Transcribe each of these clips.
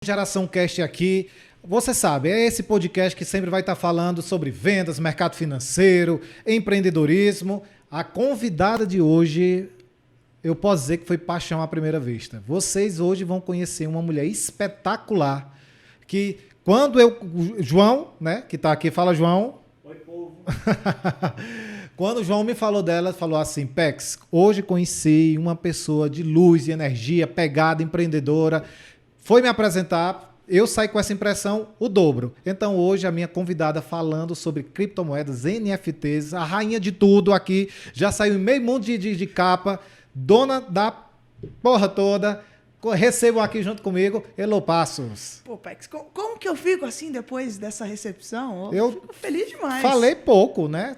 Geração Cast aqui, você sabe, é esse podcast que sempre vai estar falando sobre vendas, mercado financeiro, empreendedorismo. A convidada de hoje, eu posso dizer que foi paixão à primeira vista. Vocês hoje vão conhecer uma mulher espetacular, que quando o João, né, que está aqui, fala João. Oi, povo. Quando o João me falou dela, falou assim, Pex, hoje conheci uma pessoa de luz e energia, pegada, empreendedora, foi me apresentar, eu saí com essa impressão, o dobro. Então hoje a minha convidada falando sobre criptomoedas, NFTs, a rainha de tudo aqui, já saiu em meio mundo de capa, dona da porra toda, recebam aqui junto comigo, Elô Passos. Pô, Pex, como que eu fico assim depois dessa recepção? Eu fico feliz demais. Falei pouco, né?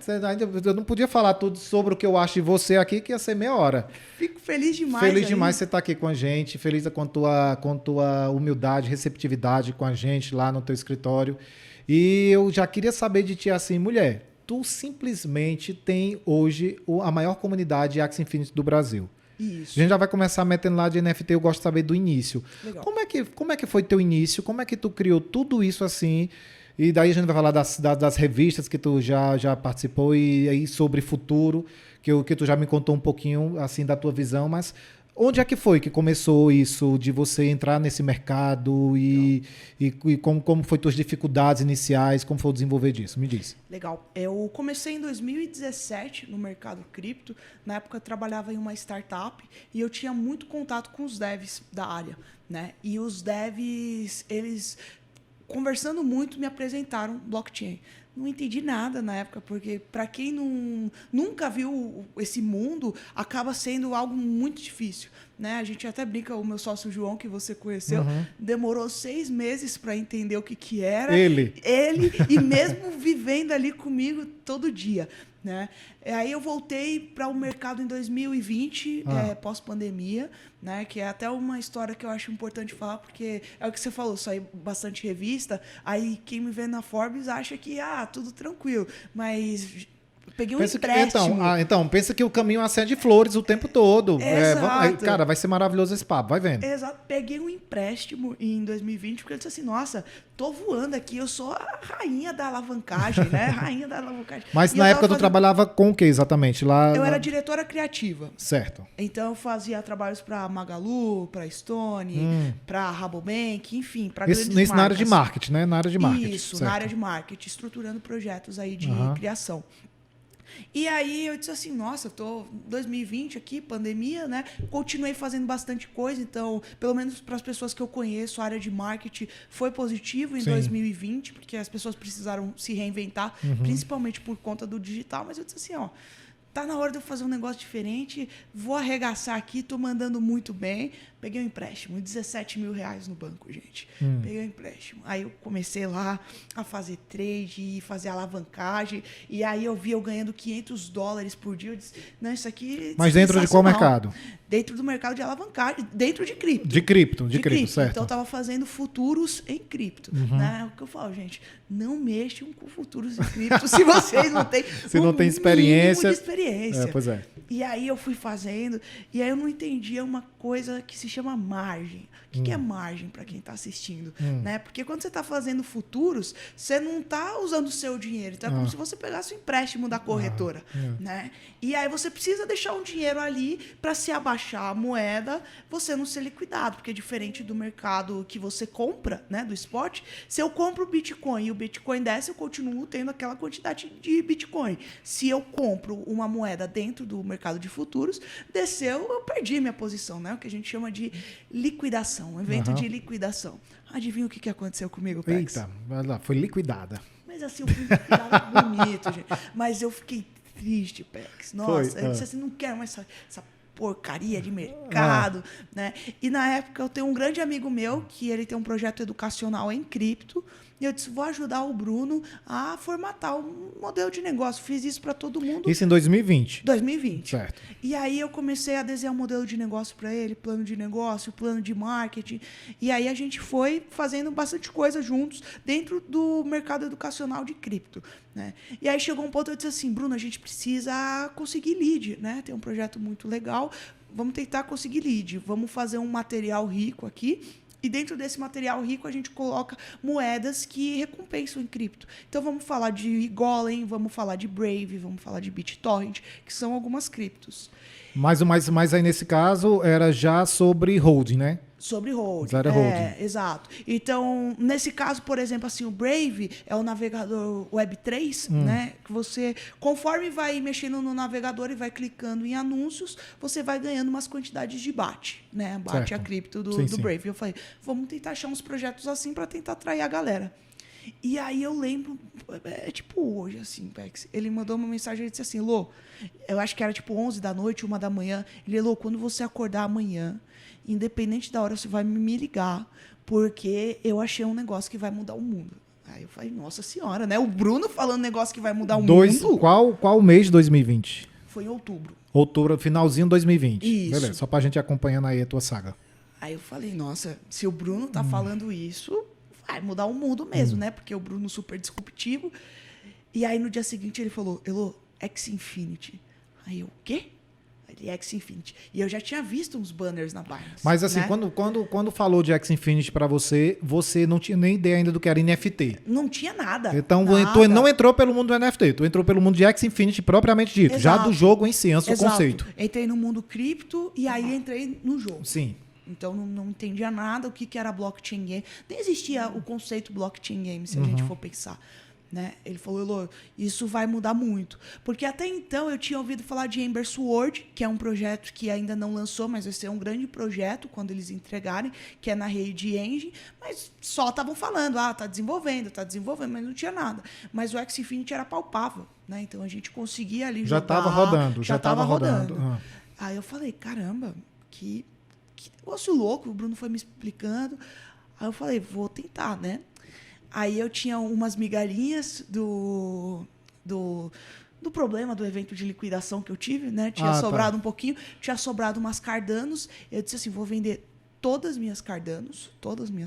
Eu não podia falar tudo sobre o que eu acho de você aqui, que ia ser meia hora. Fico feliz demais. Feliz demais você estar aqui com a gente, feliz com tua humildade, receptividade com a gente lá no teu escritório. E eu já queria saber de ti assim, mulher, tu simplesmente tem hoje a maior comunidade Axie Infinity do Brasil. Isso. A gente já vai começar metendo lá de NFT, eu gosto de saber do início. Legal. Como é que foi teu início? Como é que tu criou tudo isso assim? E daí a gente vai falar das revistas que tu já participou e aí sobre futuro, que tu já me contou um pouquinho assim da tua visão, mas onde é que foi que começou isso de você entrar nesse mercado e como foi tuas dificuldades iniciais, como foi o desenvolver disso? Me diz. Legal. Eu comecei em 2017 no mercado cripto. Na época eu trabalhava em uma startup e eu tinha muito contato com os devs da área, né? E os devs, eles conversando muito me apresentaram blockchain. Não entendi nada na época, porque para quem nunca viu esse mundo, acaba sendo algo muito difícil, né? A gente até brinca, o meu sócio João, que você conheceu, demorou 6 meses para entender o que era. Ele, e mesmo vivendo ali comigo todo dia, né? Aí eu voltei para o mercado em 2020, pós-pandemia, né? Que é até uma história que eu acho importante falar, porque é o que você falou, saí bastante revista, aí quem me vê na Forbes acha que, tudo tranquilo, mas peguei um empréstimo. Então, pensa que o caminho acende flores o tempo todo. Exato. Cara, vai ser maravilhoso esse papo, vai vendo. Exato. Peguei um empréstimo em 2020, porque eu disse assim, nossa, tô voando aqui, eu sou a rainha da alavancagem, né? Rainha da alavancagem. Mas na época tu trabalhava com o que exatamente? Eu era diretora criativa. Certo. Então eu fazia trabalhos para Magalu, para Stone, para Rabobank, enfim, para grandes marcas. Isso na área de marketing, né? Na área de marketing. Isso, certo. Na área de marketing, estruturando projetos aí de criação. E aí eu disse assim, nossa, eu tô 2020 aqui, pandemia, né? Continuei fazendo bastante coisa, então, pelo menos para as pessoas que eu conheço, a área de marketing foi positivo em 2020, porque as pessoas precisaram se reinventar, principalmente por conta do digital, mas eu disse assim, tá na hora de eu fazer um negócio diferente, vou arregaçar aqui, tô mandando muito bem. Peguei um empréstimo, R$17 mil no banco, gente. Peguei um empréstimo. Aí eu comecei lá a fazer trade, fazer alavancagem, e aí eu vi eu ganhando $500 por dia. Eu disse, não, isso aqui... Mas dentro de qual mercado? Dentro do mercado de alavancagem, dentro de cripto. De cripto, certo. Então eu tava fazendo futuros em cripto. Né? O que eu falo, gente, não mexam com futuros em cripto se vocês não têm não tem experiência. De experiência. Pois é. E aí eu fui fazendo, e aí eu não entendia uma coisa que se chama margem. O que é margem para quem está assistindo? Né? Porque quando você está fazendo futuros, você não está usando o seu dinheiro. Então é como se você pegasse o empréstimo da corretora. Né? E aí você precisa deixar um dinheiro ali para se abaixar a moeda, você não ser liquidado. Porque é diferente do mercado que você compra, né, do spot, se eu compro o Bitcoin e o Bitcoin desce, eu continuo tendo aquela quantidade de Bitcoin. Se eu compro uma moeda dentro do mercado de futuros, desceu, eu perdi minha posição, né? O que a gente chama de liquidação, um evento de liquidação. Adivinha o que aconteceu comigo, Pex? Eita, vai lá, foi liquidada. Mas assim, eu fui liquidada bonito, gente. Mas eu fiquei triste, Pex. Nossa, eu disse assim, não quero mais essa porcaria de mercado, né? E na época eu tenho um grande amigo meu que ele tem um projeto educacional em cripto e eu disse, vou ajudar o Bruno a formatar um modelo de negócio. Fiz isso para todo mundo. Isso em 2020? 2020. Certo. E aí eu comecei a desenhar um modelo de negócio para ele, plano de negócio, plano de marketing. E aí a gente foi fazendo bastante coisa juntos dentro do mercado educacional de cripto, né? E aí chegou um ponto eu disse assim, Bruno, a gente precisa conseguir lead, né? Tem um projeto muito legal, vamos tentar conseguir lead, vamos fazer um material rico aqui. E dentro desse material rico, a gente coloca moedas que recompensam em cripto. Então, vamos falar de Golem, vamos falar de Brave, vamos falar de BitTorrent, que são algumas criptos. Mas aí, nesse caso, era já sobre holding, né? Sobre holding. Zero holding. Exato. Então, nesse caso, por exemplo, assim, o Brave é o navegador Web3, né? Que você, conforme vai mexendo no navegador e vai clicando em anúncios, você vai ganhando umas quantidades de BAT, né? BAT é a cripto do Brave. Eu falei, vamos tentar achar uns projetos assim para tentar atrair a galera. E aí eu lembro, tipo hoje, assim, Pex, ele mandou uma mensagem, ele disse assim, Lô, eu acho que era tipo 11 da noite, 1 da manhã, ele, Lô, quando você acordar amanhã, independente da hora, você vai me ligar, porque eu achei um negócio que vai mudar o mundo. Aí eu falei, nossa senhora, né? O Bruno falando negócio que vai mudar o mundo. Qual mês de 2020? Foi em outubro. Outubro, finalzinho de 2020. Isso. Beleza, só pra gente acompanhando aí a tua saga. Aí eu falei, nossa, se o Bruno tá falando isso, vai mudar o mundo mesmo, né? Porque o Bruno super disruptivo. E aí no dia seguinte ele falou, Elô, X-Infinity. Aí eu, o quê? Ele X-Infinity. E eu já tinha visto uns banners na Binance. Mas assim, né? quando falou de X-Infinity pra você, você não tinha nem ideia ainda do que era NFT. Não tinha nada. Então, nada. tu não entrou pelo mundo do NFT, tu entrou pelo mundo de X-Infinity propriamente dito. Exato. Já do jogo em si, antes do Exato. conceito. Entrei no mundo cripto e aí entrei no jogo. Sim. Então, não entendia nada o que era blockchain game. Nem existia o conceito blockchain game, se a gente for pensar. Né? Ele falou, Elô, isso vai mudar muito. Porque até então eu tinha ouvido falar de Ember Sword, que é um projeto que ainda não lançou, mas vai ser um grande projeto quando eles entregarem, que é na rede Engine, mas só estavam falando, tá desenvolvendo, mas não tinha nada. Mas o X-Infinity era palpável, né? Então a gente conseguia ali Já jogar. estava rodando, Já estava rodando. Ah. Aí eu falei, caramba, que negócio louco, o Bruno foi me explicando. Aí eu falei, vou tentar, né? Aí eu tinha umas migalhinhas do problema do evento de liquidação que eu tive, né? Tinha sobrado um pouquinho, tinha sobrado umas Cardanos. Eu disse assim, vou vender todas as minhas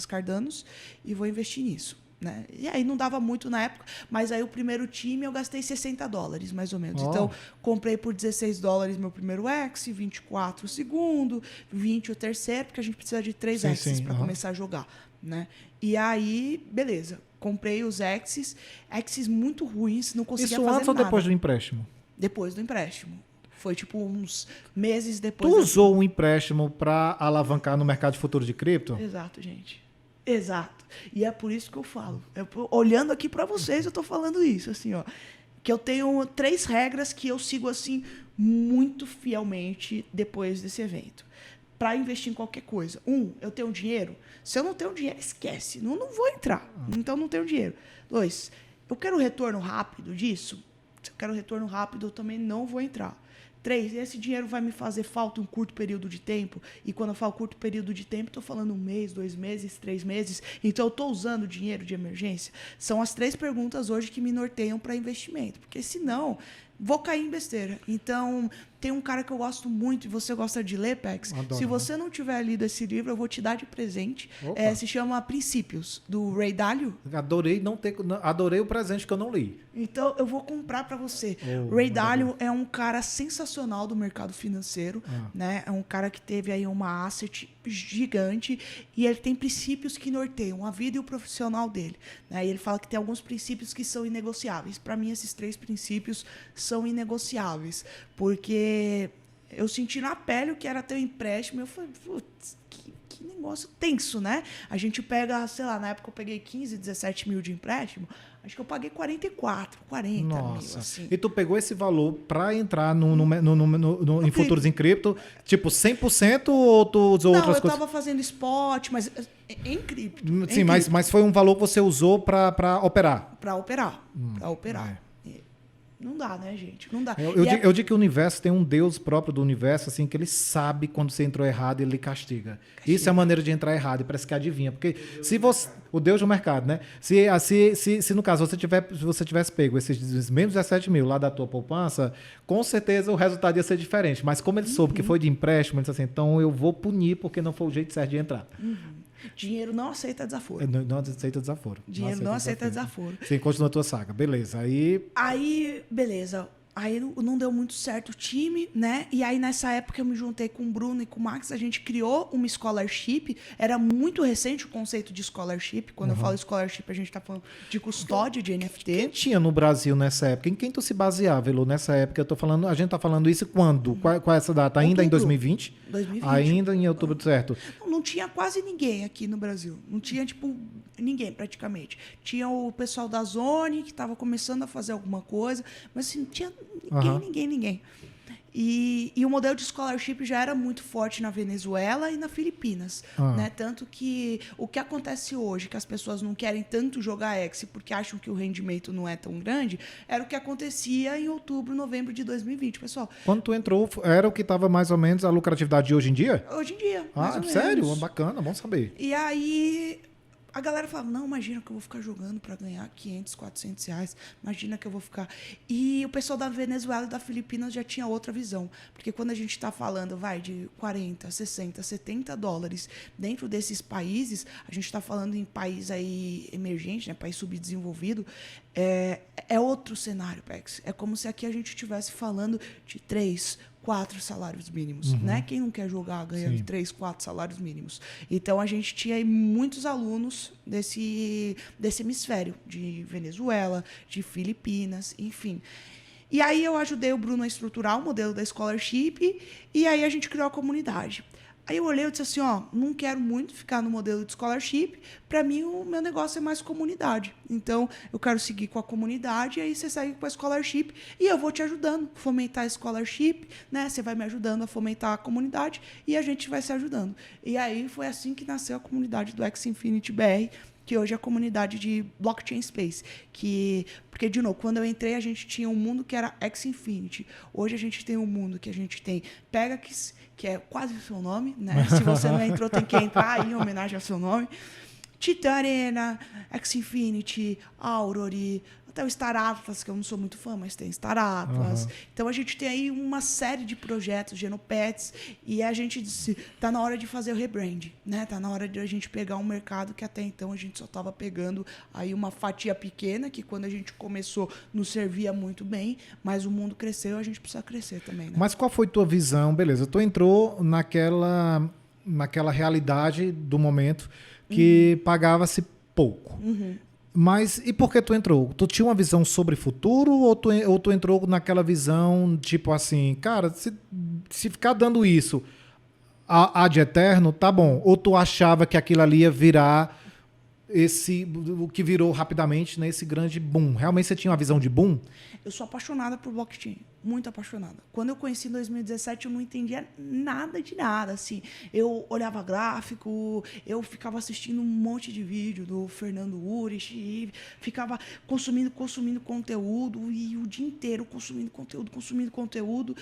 Cardanos, e vou investir nisso. Né? E aí não dava muito na época, mas aí o primeiro time eu gastei $60, mais ou menos. Então, comprei por $16 meu primeiro X, 24 o segundo, 20 o terceiro, porque a gente precisa de 3 X's para começar a jogar. Né? E aí, beleza. Comprei os X's muito ruins, não conseguia fazer nada. Isso antes ou depois do empréstimo? Depois do empréstimo. Foi tipo uns meses depois. Tu usou um empréstimo para alavancar no mercado de futuro de cripto? Exato, gente. Exato. E é por isso que eu falo. Olhando aqui para vocês, eu tô falando isso, assim, ó. Que eu tenho 3 regras que eu sigo, assim, muito fielmente depois desse evento. Para investir em qualquer coisa. 1, eu tenho dinheiro. Se eu não tenho dinheiro, esquece. Não vou entrar. Então, não tenho dinheiro. 2, eu quero retorno rápido disso. Se eu quero retorno rápido, eu também não vou entrar. 3, esse dinheiro vai me fazer falta em um curto período de tempo. E quando eu falo curto período de tempo, estou falando 1 mês, 2 meses, 3 meses. Então, eu estou usando dinheiro de emergência? São as 3 perguntas hoje que me norteiam para investimento. Porque, senão, vou cair em besteira. Então, tem um cara que eu gosto muito, e você gosta de ler, Pex. Adoro, se você não tiver lido esse livro, eu vou te dar de presente. Se chama Princípios, do Ray Dalio. Adorei o presente que eu não li. Então, eu vou comprar para você. Ray Dalio é um cara sensacional do mercado financeiro. Né? É um cara que teve aí uma asset gigante e ele tem princípios que norteiam a vida e o profissional dele. Né? E ele fala que tem alguns princípios que são inegociáveis. Para mim, esses 3 princípios são inegociáveis. Porque eu senti na pele o que era ter um empréstimo. Eu falei, putz, que negócio tenso, né? A gente pega, sei lá, na época eu peguei 15, 17 mil de empréstimo. Acho que eu paguei 40 Nossa. mil, assim. E tu pegou esse valor para entrar em futuros em cripto, tipo 100% ou tu usou outras coisas? Não, eu tava fazendo spot, mas em cripto. Sim, mas foi um valor que você usou para operar? Para operar. Não dá, né, gente? Não dá. Eu digo que o universo tem um Deus próprio do universo, assim, que ele sabe quando você entrou errado, ele castiga. Isso é a maneira de entrar errado, e parece que adivinha. Porque se você... O Deus do mercado, né? Se no caso você tivesse pego esses mesmos 17 mil lá da tua poupança, com certeza o resultado ia ser diferente. Mas como ele soube que foi de empréstimo, ele disse assim, então eu vou punir porque não foi o jeito certo de entrar. Dinheiro não aceita desaforo. Não aceita desaforo. Dinheiro não aceita desaforo. Sim, continua a tua saga. Beleza. Aí, beleza. Aí não deu muito certo o time, né? E aí, nessa época, eu me juntei com o Bruno e com o Max. A gente criou uma scholarship. Era muito recente o conceito de scholarship. Quando eu falo scholarship, a gente tá falando de custódia de NFT. Quem tinha no Brasil nessa época? Em quem tu se baseava, Elô, nessa época? Eu tô falando, a gente tá falando isso quando? Qual é essa data? Ainda em 2020? 2020. Ainda em outubro, certo. Não tinha quase ninguém aqui no Brasil. Não tinha, tipo, ninguém, praticamente. Tinha o pessoal da Zone, que estava começando a fazer alguma coisa, mas assim, não tinha ninguém. E o modelo de scholarship já era muito forte na Venezuela e na Filipinas, né? Tanto que o que acontece hoje, que as pessoas não querem tanto jogar X porque acham que o rendimento não é tão grande, era o que acontecia em outubro, novembro de 2020, pessoal. Quando tu entrou, era o que estava mais ou menos a lucratividade de hoje em dia? Hoje em dia, mais ou sério? menos. Bacana, bom saber. E aí a galera falava, não, imagina que eu vou ficar jogando para ganhar 500, 400 reais. Imagina que eu vou ficar... E o pessoal da Venezuela e da Filipinas já tinha outra visão. Porque quando a gente está falando, de 40, 60, 70 dólares dentro desses países, a gente está falando em país aí emergente, né, país subdesenvolvido, é outro cenário, Pex. É como se aqui a gente estivesse falando de 3, 4 salários mínimos, né? Quem não quer jogar ganhando 3, 4 salários mínimos? Então, a gente tinha aí muitos alunos desse hemisfério, de Venezuela, de Filipinas, enfim. E aí, eu ajudei o Bruno a estruturar o modelo da scholarship e aí a gente criou a comunidade. Aí eu olhei e disse assim, não quero muito ficar no modelo de scholarship, para mim o meu negócio é mais comunidade. Então, eu quero seguir com a comunidade, e aí você segue com a scholarship, e eu vou te ajudando a fomentar a scholarship, né? Você vai me ajudando a fomentar a comunidade, e a gente vai se ajudando. E aí foi assim que nasceu a comunidade do X Infinity BR, que hoje é a comunidade de Blockchain Space. Porque, de novo, quando eu entrei, a gente tinha um mundo que era X Infinity. Hoje a gente tem um mundo que a gente tem Pegasus, que é quase o seu nome, né? Se você não entrou, tem que entrar aí em homenagem ao seu nome. Titã Arena, X Infinity, Aurori, até o Star Atlas, que eu não sou muito fã, mas tem Star Atlas. Então a gente tem aí uma série de projetos, Genopets, e a gente disse, tá na hora de fazer o rebrand, né? Tá na hora de a gente pegar um mercado que até então a gente só estava pegando aí uma fatia pequena, que quando a gente começou nos servia muito bem, mas o mundo cresceu, a gente precisa crescer também, né? Mas qual foi tua visão? Beleza, tu entrou naquela realidade do momento que pagava-se pouco. Mas e por que tu entrou? Tu tinha uma visão sobre futuro ou tu entrou naquela visão, tipo assim, cara, se ficar dando isso ad eterno, tá bom. Ou tu achava que aquilo ali ia virar o que virou rapidamente, né, esse grande boom? Realmente você tinha uma visão de boom? Eu sou apaixonada por blockchain, muito apaixonada. Quando eu conheci em 2017, eu não entendia nada de nada, assim. Eu olhava gráfico, eu ficava assistindo um monte de vídeo do Fernando Urich e ficava consumindo conteúdo e o dia inteiro consumindo conteúdo.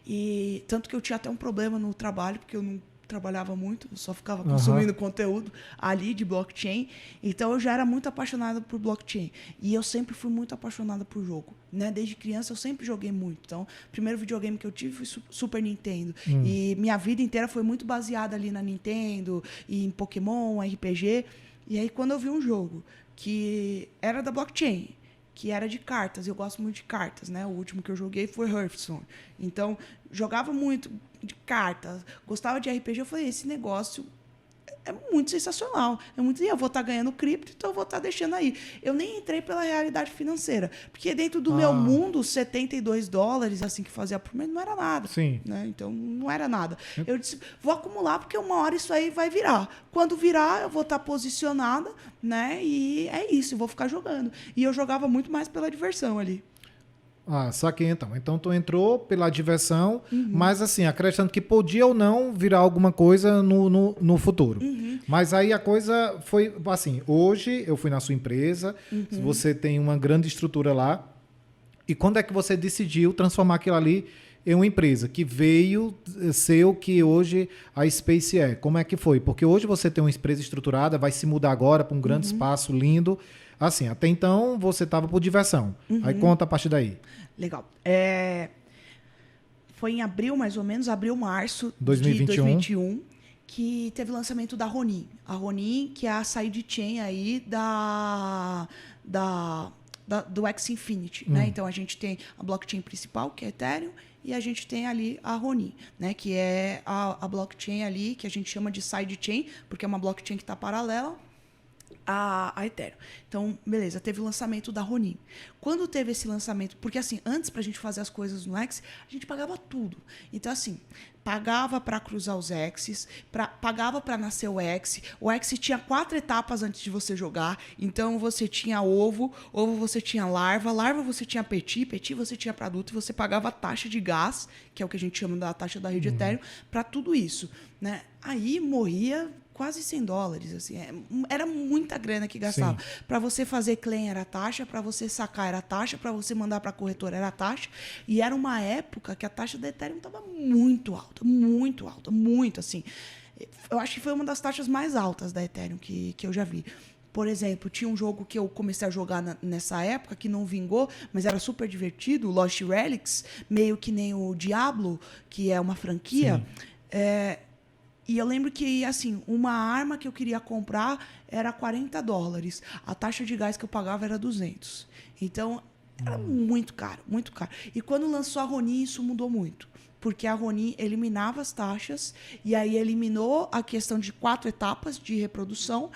E tanto que eu tinha até um problema no trabalho, porque eu não trabalhava muito, eu só ficava consumindo conteúdo ali de blockchain. Então eu já era muito apaixonada por blockchain. E eu sempre fui muito apaixonada por jogo, né? Desde criança eu sempre joguei muito. Então, o primeiro videogame que eu tive foi Super Nintendo. E minha vida inteira foi muito baseada ali na Nintendo, e em Pokémon, RPG. E aí quando eu vi um jogo que era da blockchain, que era de cartas, eu gosto muito de cartas, né? O último que eu joguei foi Hearthstone. Então, jogava muito de cartas, gostava de RPG, eu falei, esse negócio é muito sensacional. Eu vou estar ganhando cripto, então eu vou estar deixando aí. Eu nem entrei pela realidade financeira, porque dentro do meu mundo, 72 dólares, assim, que fazia por mês, não era nada. Sim. Né? Então, não era nada. Eu disse, vou acumular, porque uma hora isso aí vai virar. Quando virar, eu vou estar posicionada, né? E é isso, eu vou ficar jogando. E eu jogava muito mais pela diversão ali. Saquei então. Então tu entrou pela diversão, mas assim, acreditando que podia ou não virar alguma coisa no futuro. Mas aí a coisa foi assim, hoje eu fui na sua empresa, você tem uma grande estrutura lá, e quando é que você decidiu transformar aquilo ali em uma empresa que veio ser o que hoje a Space é? Como é que foi? Porque hoje você tem uma empresa estruturada, vai se mudar agora para um grande espaço lindo. Assim, até então você estava por diversão. Aí conta a partir daí. Legal. Foi em abril, mais ou menos, março 2021. de 2021, que teve o lançamento da Ronin. A Ronin, que é a sidechain aí da do X Infinity, né? Então, a gente tem a blockchain principal, que é Ethereum, e a gente tem ali a Ronin, né? Que é a blockchain ali, que a gente chama de sidechain, porque é uma blockchain que está paralela a Ethereum. Então, beleza, teve o lançamento da Ronin. Quando teve esse lançamento, porque assim, antes pra gente fazer as coisas no X, a gente pagava tudo. Então, assim, pagava para cruzar os X's, pagava para nascer o X. O X tinha 4 etapas antes de você jogar. Então, você tinha ovo você tinha larva você tinha petit você tinha para adulto, e você pagava a taxa de gás, que é o que a gente chama da taxa da rede Ethereum, para tudo isso, né? Aí morria quase $100, assim, era muita grana que gastava. Para você fazer claim era taxa, para você sacar era taxa, para você mandar para a corretora era taxa, e era uma época que a taxa da Ethereum estava muito alta, muito, assim. Eu acho que foi uma das taxas mais altas da Ethereum que eu já vi. Por exemplo, tinha um jogo que eu comecei a jogar nessa época, que não vingou, mas era super divertido, Lost Relics, meio que nem o Diablo, que é uma franquia. E eu lembro que, assim, uma arma que eu queria comprar era $40. A taxa de gás que eu pagava era 200. Então, era muito caro, muito caro. E quando lançou a Ronin, isso mudou muito. Porque a Ronin eliminava as taxas, e aí eliminou a questão de 4 etapas de reprodução.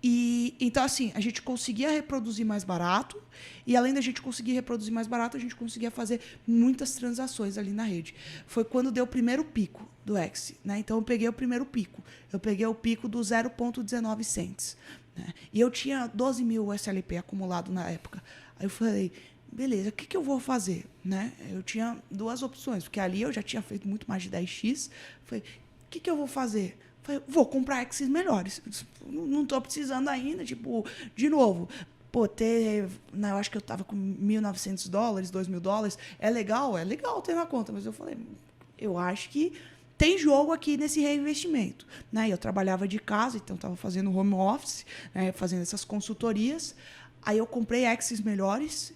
E então, assim, a gente conseguia reproduzir mais barato, e além da gente conseguir reproduzir mais barato, a gente conseguia fazer muitas transações ali na rede. Foi quando deu o primeiro pico do X, né? Então, eu peguei o primeiro pico. Eu peguei o pico do 0,19 cents. Né? E eu tinha 12 mil SLP acumulado na época. Aí eu falei, beleza, o que eu vou fazer? Né? Eu tinha 2 opções, porque ali eu já tinha feito muito mais de 10x. Falei, o que eu vou fazer? Falei, vou comprar X's melhores. Não estou precisando ainda, tipo, de novo. Pô, eu acho que eu estava com $1.900, $2.000. É legal ter na conta. Mas eu falei, eu acho que tem jogo aqui nesse reinvestimento. Né? Eu trabalhava de casa, então estava fazendo home office, né? Fazendo essas consultorias. Aí eu comprei X's melhores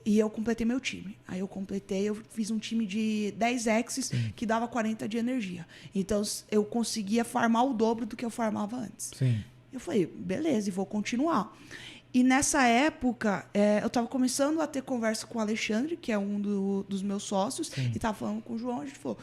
e eu completei meu time. Aí eu fiz um time de 10 X's que dava 40 de energia. Então, eu conseguia farmar o dobro do que eu farmava antes. Sim. Eu falei, beleza, e vou continuar. E nessa época, eu estava começando a ter conversa com o Alexandre, que é um dos meus sócios, e estava falando com o João, a gente falou,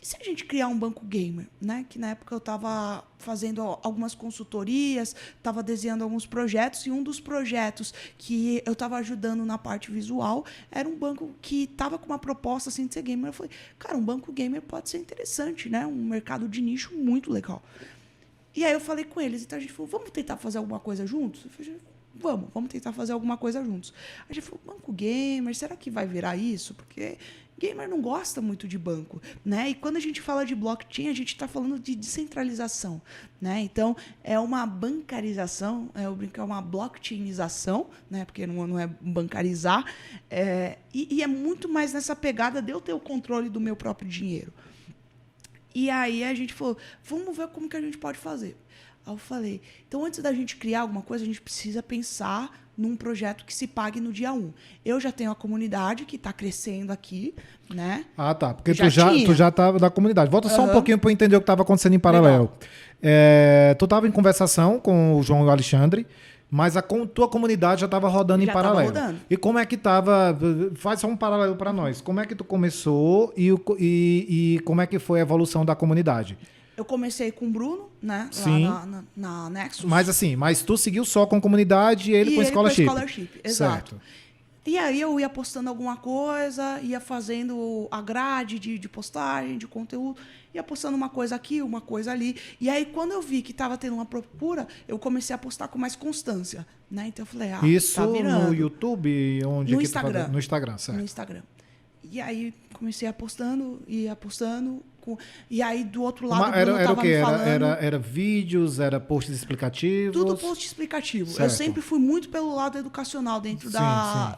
e se a gente criar um banco gamer, né? Que na época eu estava fazendo algumas consultorias, estava desenhando alguns projetos, e um dos projetos que eu estava ajudando na parte visual era um banco que estava com uma proposta assim, de ser gamer. Eu falei, cara, um banco gamer pode ser interessante, né? Um mercado de nicho muito legal. E aí eu falei com eles, então a gente falou, vamos tentar fazer alguma coisa juntos? Eu falei, vamos tentar fazer alguma coisa juntos. A gente falou, banco gamer, será que vai virar isso? Porque gamer não gosta muito de banco, né? E quando a gente fala de blockchain, a gente está falando de descentralização, né? Então, é uma bancarização, eu brinco, é uma blockchainização, né? Porque não é bancarizar, e é muito mais nessa pegada de eu ter o controle do meu próprio dinheiro. E aí a gente falou, vamos ver como que a gente pode fazer. Aí eu falei, então antes da gente criar alguma coisa, a gente precisa pensar num projeto que se pague no dia 1. Eu já tenho a comunidade que está crescendo aqui, né? Ah, tá. Porque tu já estava da comunidade. Volta só um pouquinho para eu entender o que estava acontecendo em paralelo. Tu estava em conversação com o João e o Alexandre, mas tua comunidade já estava rodando em paralelo. Rodando. E como é que estava... Faz só um paralelo para nós. Como é que tu começou e como é que foi a evolução da comunidade? Eu comecei com o Bruno, né? Sim. Lá na Nexus. Mas tu seguiu só com comunidade e ele com scholarship. Exato. Certo. E aí eu ia postando alguma coisa, ia fazendo a grade de postagem, de conteúdo, ia postando uma coisa aqui, uma coisa ali. E aí, quando eu vi que estava tendo uma procura, eu comecei a postar com mais constância. Né? Então eu falei, isso tá virando. No YouTube? Onde no Instagram. No Instagram, certo. No Instagram. E aí comecei apostando, ia apostando. E aí, do outro lado, era o quê? Era vídeos, era posts explicativos? Tudo post explicativo. Certo. Eu sempre fui muito pelo lado educacional dentro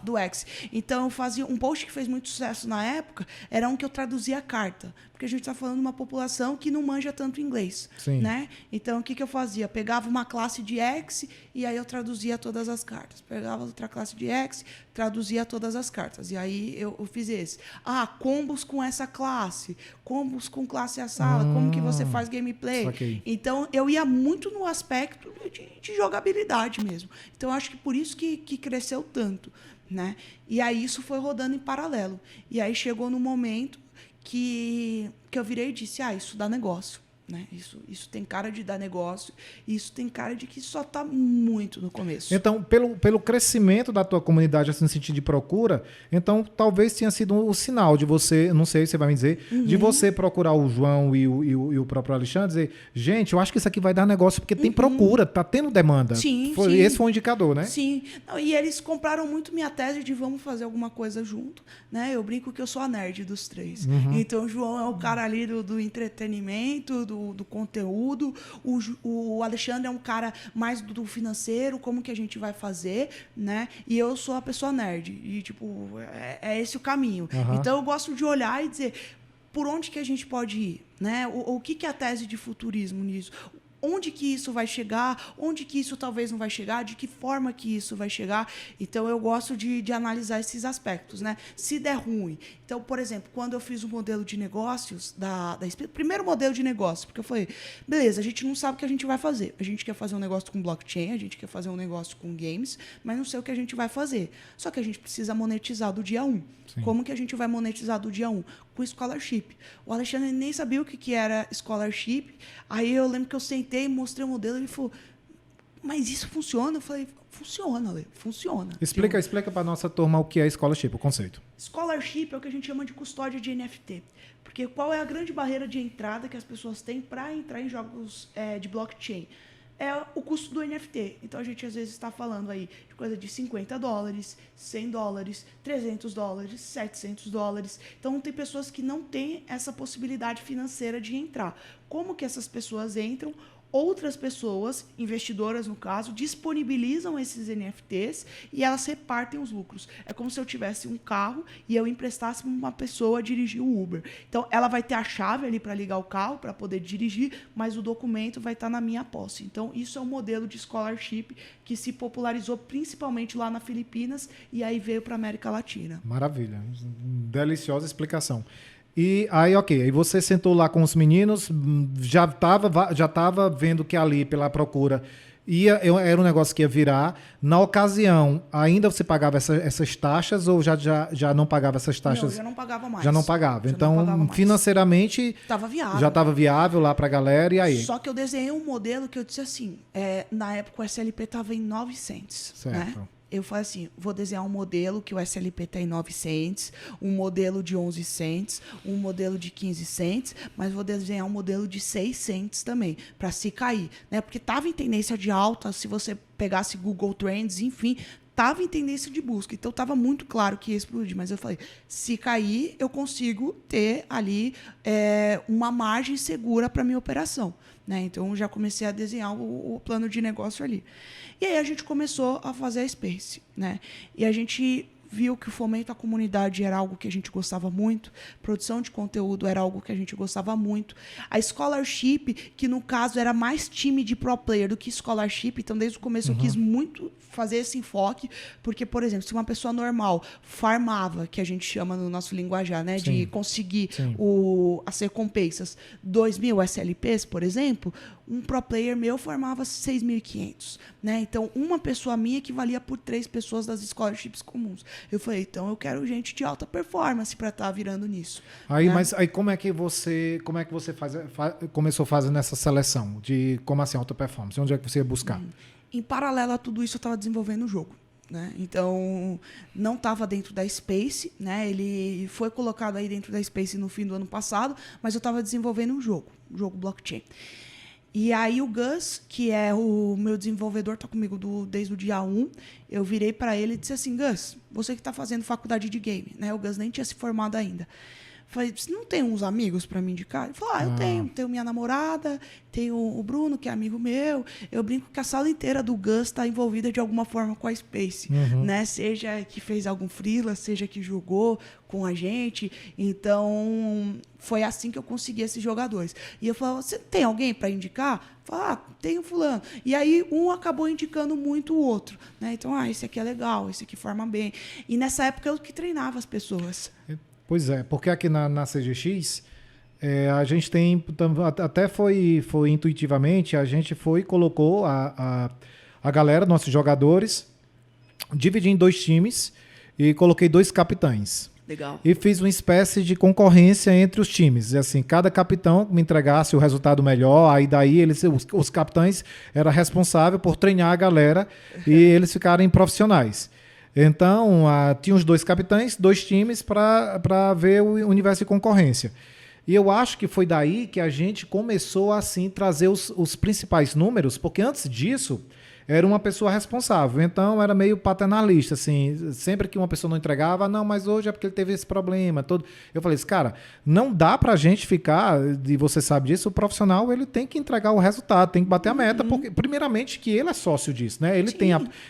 do X. Então, eu fazia um post que fez muito sucesso na época, era um que eu traduzia a carta. Porque a gente está falando de uma população que não manja tanto inglês. Sim. Né? Então, o que eu fazia? Pegava uma classe de X e aí eu traduzia todas as cartas. Pegava outra classe de X, traduzia todas as cartas. E aí eu fiz esse. Combos com essa classe, combos com com classe a sala, como que você faz gameplay. Saquei. Então, eu ia muito no aspecto de jogabilidade mesmo. Então, acho que por isso que cresceu tanto, né? E aí, isso foi rodando em paralelo. E aí, chegou no momento que eu virei e disse, isso dá negócio. Né? Isso tem cara de dar negócio, isso tem cara de que só está muito no começo. Então, pelo crescimento da tua comunidade, assim, no sentido de procura, então talvez tenha sido o sinal de você, não sei se você vai me dizer, de você procurar o João e o próprio Alexandre, dizer, gente, eu acho que isso aqui vai dar negócio porque tem procura, tá tendo demanda. Sim, sim. Esse foi um indicador, né? Sim. Não, e eles compraram muito minha tese de vamos fazer alguma coisa junto. Né? Eu brinco que eu sou a nerd dos três. Então, o João é o cara ali do entretenimento, do conteúdo. O Alexandre é um cara mais do financeiro, como que a gente vai fazer, né? E eu sou a pessoa nerd. E, tipo, é esse o caminho. Então, eu gosto de olhar e dizer por onde que a gente pode ir, né? O que é a tese de futurismo nisso? Onde que isso vai chegar, onde que isso talvez não vai chegar, de que forma que isso vai chegar. Então, eu gosto de analisar esses aspectos, né? Se der ruim. Então, por exemplo, quando eu fiz o modelo de negócios, primeiro modelo de negócio, porque eu falei, beleza, a gente não sabe o que a gente vai fazer. A gente quer fazer um negócio com blockchain, a gente quer fazer um negócio com games, mas não sei o que a gente vai fazer. Só que a gente precisa monetizar do dia 1. Sim. Como que a gente vai monetizar do dia 1? Com scholarship. O Alexandre nem sabia o que era scholarship. Aí eu lembro que eu sentei, mostrei o modelo e ele falou, mas isso funciona? Eu falei, funciona, Ale, funciona. Explica para nossa turma o que é scholarship, o conceito. Scholarship é o que a gente chama de custódia de NFT. Porque qual é a grande barreira de entrada que as pessoas têm para entrar em jogos de blockchain? É o custo do NFT. Então, a gente às vezes está falando aí de coisa de $50, $100, $300, $700. Então, tem pessoas que não têm essa possibilidade financeira de entrar. Como que essas pessoas entram? Outras pessoas, investidoras no caso, disponibilizam esses NFTs e elas repartem os lucros. É como se eu tivesse um carro e eu emprestasse para uma pessoa dirigir o Uber. Então, ela vai ter a chave ali para ligar o carro, para poder dirigir, mas o documento vai estar na minha posse. Então, isso é um modelo de scholarship que se popularizou principalmente lá na Filipinas e aí veio para a América Latina. Maravilha. Deliciosa explicação. E aí, ok, aí você sentou lá com os meninos, já tava vendo que ali, pela procura, era um negócio que ia virar. Na ocasião, ainda você pagava essas taxas ou já não pagava essas taxas? Não, já não pagava mais. Já não pagava. Então, financeiramente, já estava viável lá para a galera, e aí? Só que eu desenhei um modelo que eu disse assim, na época o SLP estava em 9 cents. Certo. Né? Eu falei assim, vou desenhar um modelo que o SLP está em 9 cents, um modelo de 11 cents, um modelo de 15 cents, mas vou desenhar um modelo de 6 cents também, para se cair. Né? Porque estava em tendência de alta, se você pegasse Google Trends, enfim, estava em tendência de busca. Então, estava muito claro que ia explodir. Mas eu falei, se cair, eu consigo ter ali uma margem segura para a minha operação. Né? Então, já comecei a desenhar o plano de negócio ali. E aí, a gente começou a fazer a Space. Né? E a gente viu que o fomento à comunidade era algo que a gente gostava muito, produção de conteúdo era algo que a gente gostava muito. A scholarship, que no caso era mais time de pro player do que scholarship, então desde o começo eu quis muito fazer esse enfoque, porque, por exemplo, se uma pessoa normal farmava, que a gente chama no nosso linguajar, né, de conseguir as recompensas, 2.000 SLPs, por exemplo, um pro player meu formava 6.500, né? Então, uma pessoa minha equivalia por 3 pessoas das scholarships comuns. Eu falei, então eu quero gente de alta performance para estar virando nisso. Aí, né? Mas aí como é que você começou fazendo essa seleção de como assim alta performance? Onde é que você ia buscar? Em paralelo a tudo isso, eu estava desenvolvendo o jogo. Né? Então, não estava dentro da Space, né? Ele foi colocado aí dentro da Space no fim do ano passado, mas eu estava desenvolvendo um jogo blockchain. E aí o Gus, que é o meu desenvolvedor, está comigo desde o dia 1, eu virei para ele e disse assim, Gus, você que está fazendo faculdade de game, né? O Gus nem tinha se formado ainda. Falei, você não tem uns amigos para me indicar? Ele falou, eu tenho minha namorada, tenho o Bruno, que é amigo meu. Eu brinco que a sala inteira do Gus está envolvida de alguma forma com a Space, né? Seja que fez algum freela, seja que jogou com a gente. Então, foi assim que eu consegui esses jogadores. E eu falava, você tem alguém para indicar? Falei, tenho fulano. E aí, um acabou indicando muito o outro, né? Então, esse aqui é legal, esse aqui forma bem. E nessa época, eu que treinava as pessoas. Pois é, porque aqui na CGX, A gente tem, até foi intuitivamente, a gente foi e colocou a galera, nossos jogadores, dividi em 2 times e coloquei 2 capitães. Legal. E fiz uma espécie de concorrência entre os times. E assim, cada capitão me entregasse o resultado melhor, aí daí os capitães eram responsáveis por treinar a galera e eles ficarem profissionais. Então, tinha os 2 capitães, 2 times para ver o universo de concorrência. E eu acho que foi daí que a gente começou a assim, trazer os principais números, porque antes disso era uma pessoa responsável, então era meio paternalista, assim, sempre que uma pessoa não entregava, não, mas hoje é porque ele teve esse problema, todo. Eu falei, cara, não dá pra gente ficar, e você sabe disso, o profissional, ele tem que entregar o resultado, tem que bater a meta, porque primeiramente que ele é sócio disso, né? Ele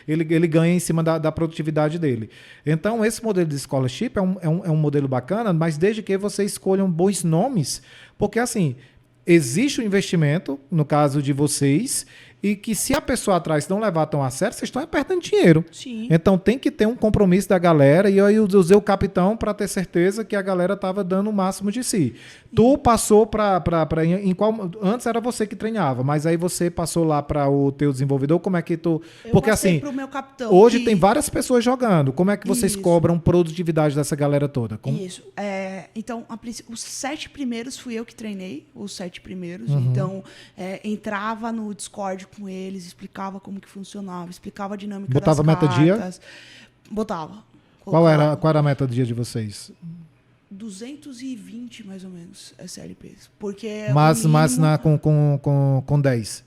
ele ganha em cima da produtividade dele. Então, esse modelo de scholarship é um modelo bacana, mas desde que você escolham bons nomes, porque assim, existe o investimento, no caso de vocês, e que se a pessoa atrás não levar tão a sério, vocês estão perdendo dinheiro. Sim. Então tem que ter um compromisso da galera, e aí eu usei o capitão para ter certeza que a galera estava dando o máximo de si. Tu passou para em qual antes era você que treinava, mas aí você passou lá para o teu desenvolvedor, como é que tu porque assim, pro meu capitão, hoje tem várias pessoas jogando. Como é que vocês Isso. cobram produtividade dessa galera toda? Isso. Então, os 7 primeiros fui eu que treinei, os 7 primeiros. Uhum. Então, entrava no Discord com eles, explicava como que funcionava, explicava a dinâmica Botava das meta dia? Botava. Colocava. Qual era a meta do dia de vocês? 220, mais ou menos, SLPs. Porque Mas mínimo, com 10.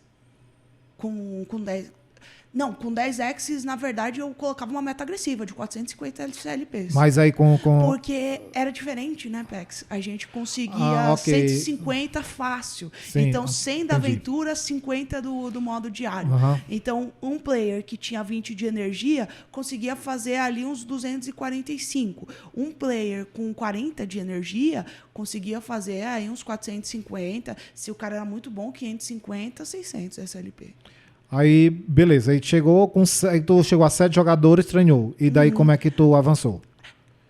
com 10... Não, com 10 X's, na verdade, eu colocava uma meta agressiva de 450 SLPs. Mas aí com... Porque era diferente, né, Pex? A gente conseguia ok. 150 fácil. Sim, Então, 100 da entendi. aventura, 50 do modo diário. Uhum. Então, um player que tinha 20 de energia conseguia fazer ali uns 245. Um player com 40 de energia conseguia fazer aí uns 450. Se o cara era muito bom, 550, 600 SLP. Aí, beleza. Aí tu chegou a 7 jogadores, treinou. E daí como é que tu avançou?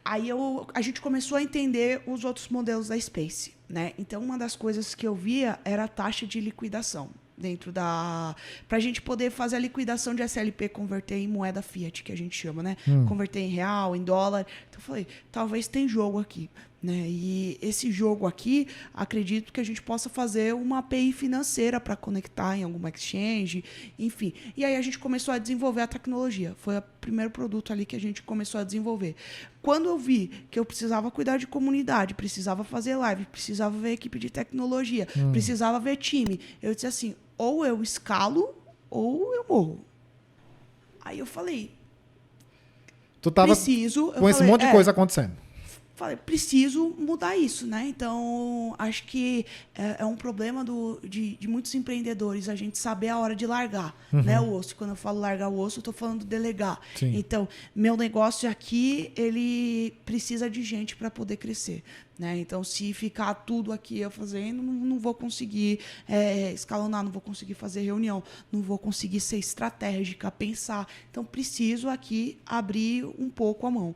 Aí a gente começou a entender os outros modelos da Space, né? Então, uma das coisas que eu via era a taxa de liquidação dentro da... Para a gente poder fazer a liquidação de SLP, converter em moeda fiat, que a gente chama, né? Converter em real, em dólar. Então, eu falei, talvez tem jogo aqui, né? E esse jogo aqui, acredito que a gente possa fazer uma API financeira para conectar em alguma exchange, enfim. E aí a gente começou a desenvolver a tecnologia. Foi o primeiro produto ali que a gente começou a desenvolver. Quando eu vi que eu precisava cuidar de comunidade, precisava fazer live, precisava ver equipe de tecnologia, precisava ver time, eu disse assim, ou eu escalo ou eu morro. Aí eu falei, Tu tava com esse monte de coisa acontecendo. Falei, preciso mudar isso, né? Então, acho que é um problema de muitos empreendedores a gente saber a hora de largar, né, o osso. Quando eu falo largar o osso, eu estou falando delegar. Sim. Então, meu negócio aqui, ele precisa de gente para poder crescer, né? Então, se ficar tudo aqui eu fazendo, não vou conseguir escalonar, não vou conseguir fazer reunião, não vou conseguir ser estratégica, pensar. Então, preciso aqui abrir um pouco a mão.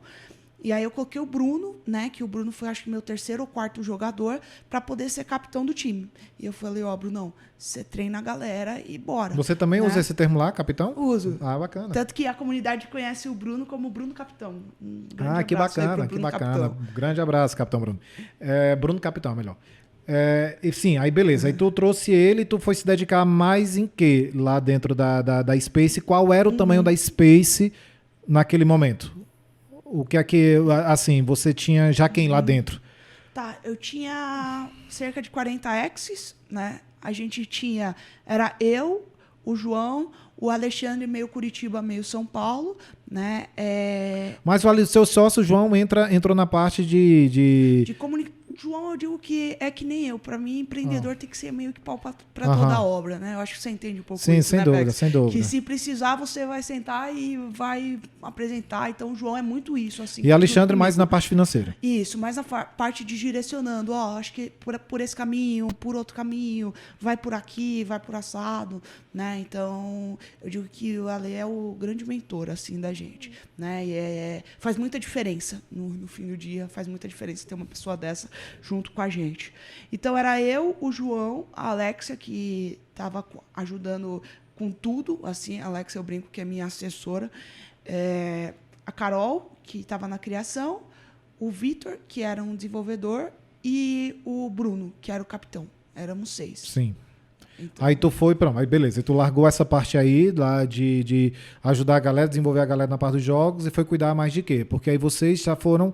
E aí eu coloquei o Bruno, né? Que o Bruno foi, acho que, meu 3º ou 4º jogador, para poder ser capitão do time. E eu falei, Brunão, você treina a galera e bora. Você também usa esse termo lá, capitão? Uso. Ah, bacana. Tanto que a comunidade conhece o Bruno como Bruno Capitão. Que bacana, que bacana. Grande abraço, capitão Bruno. Bruno Capitão, melhor. E sim, aí beleza. Aí tu trouxe ele e tu foi se dedicar mais em quê lá dentro da Space? Qual era o tamanho da Space naquele momento? O que é que, assim, você tinha já quem lá dentro? Tá, eu tinha cerca de 40 exes, né? A gente tinha, era eu, o João, o Alexandre, meio Curitiba, meio São Paulo, né? Mas o seu sócio, João, entrou na parte de comunicação. João, eu digo que é que nem eu. Para mim, empreendedor tem que ser meio que pau para toda a obra, né? Eu acho que você entende um pouco Sim, isso, sem né, dúvida, Bex? sem dúvida. Que se precisar, você vai sentar e vai apresentar. Então, o João é muito isso. Assim, e Alexandre mais na parte financeira. Isso, mais na parte de direcionando. Acho que por esse caminho, por outro caminho, vai por aqui, vai por assado, né? Então, eu digo que o Ale é o grande mentor, assim, da gente, né? E faz muita diferença no fim do dia, faz muita diferença ter uma pessoa dessa junto com a gente. Então era eu, o João, a Alexia, que estava ajudando com tudo, assim, a Alexia eu brinco que é minha assessora, a Carol, que estava na criação, o Vitor, que era um desenvolvedor, e o Bruno, que era o capitão. Éramos 6. Sim. Então, Aí tu foi, pronto, aí beleza. E tu largou essa parte aí lá de ajudar a galera, desenvolver a galera na parte dos jogos e foi cuidar mais de quê? Porque aí vocês já foram,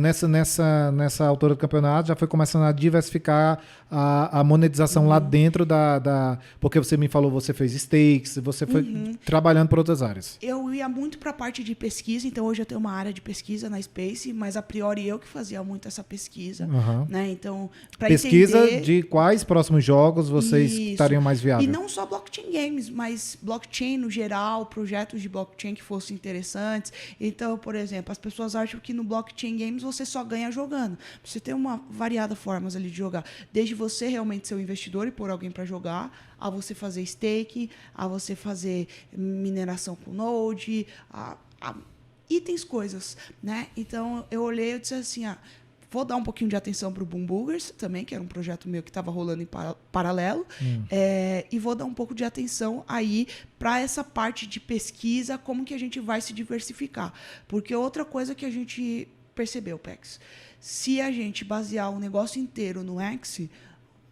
nessa altura do campeonato, já foi começando a diversificar a monetização lá dentro porque você me falou, você fez stakes, você foi trabalhando por outras áreas. Eu ia muito para a parte de pesquisa, então hoje eu tenho uma área de pesquisa na Space, mas a priori eu que fazia muito essa pesquisa, né? Então, para pesquisa entender... de quais próximos jogos vocês Isso. estariam mais viáveis. E não só blockchain games, mas blockchain no geral, projetos de blockchain que fossem interessantes. Então, por exemplo, as pessoas acham que no blockchain games você só ganha jogando. Você tem uma variada formas ali de jogar. Desde você realmente ser um investidor e pôr alguém para jogar, a você fazer stake, a você fazer mineração com Node, a itens, coisas, né? Então, eu olhei e disse assim, vou dar um pouquinho de atenção para o Boom Boogers também, que era um projeto meu que estava rolando em paralelo, e vou dar um pouco de atenção aí para essa parte de pesquisa, como que a gente vai se diversificar. Porque outra coisa que a gente percebeu, Pex, se a gente basear o negócio inteiro no X,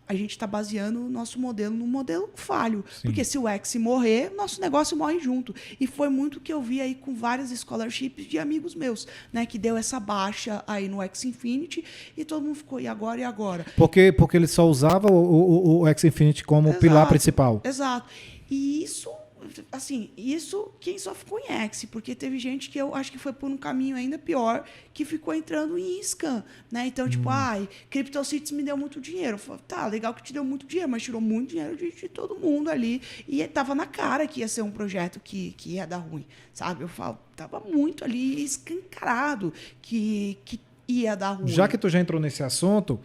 a gente está baseando o nosso modelo num modelo falho. Sim. Porque se o X morrer, nosso negócio morre junto. E foi muito o que eu vi aí com várias scholarships de amigos meus, né? Que deu essa baixa aí no X Infinity e todo mundo ficou, e agora, e agora? Porque ele só usava o X Infinity como pilar principal. Exato. E isso quem só ficou em X, porque teve gente que eu acho que foi por um caminho ainda pior, que ficou entrando em scam, né? Então, CryptoCities me deu muito dinheiro. Eu falei, tá, legal que te deu muito dinheiro, mas tirou muito dinheiro de todo mundo ali. E tava na cara que ia ser um projeto que ia dar ruim, sabe? Eu falo, tava muito ali escancarado que ia dar ruim. Já que tu já entrou nesse assunto,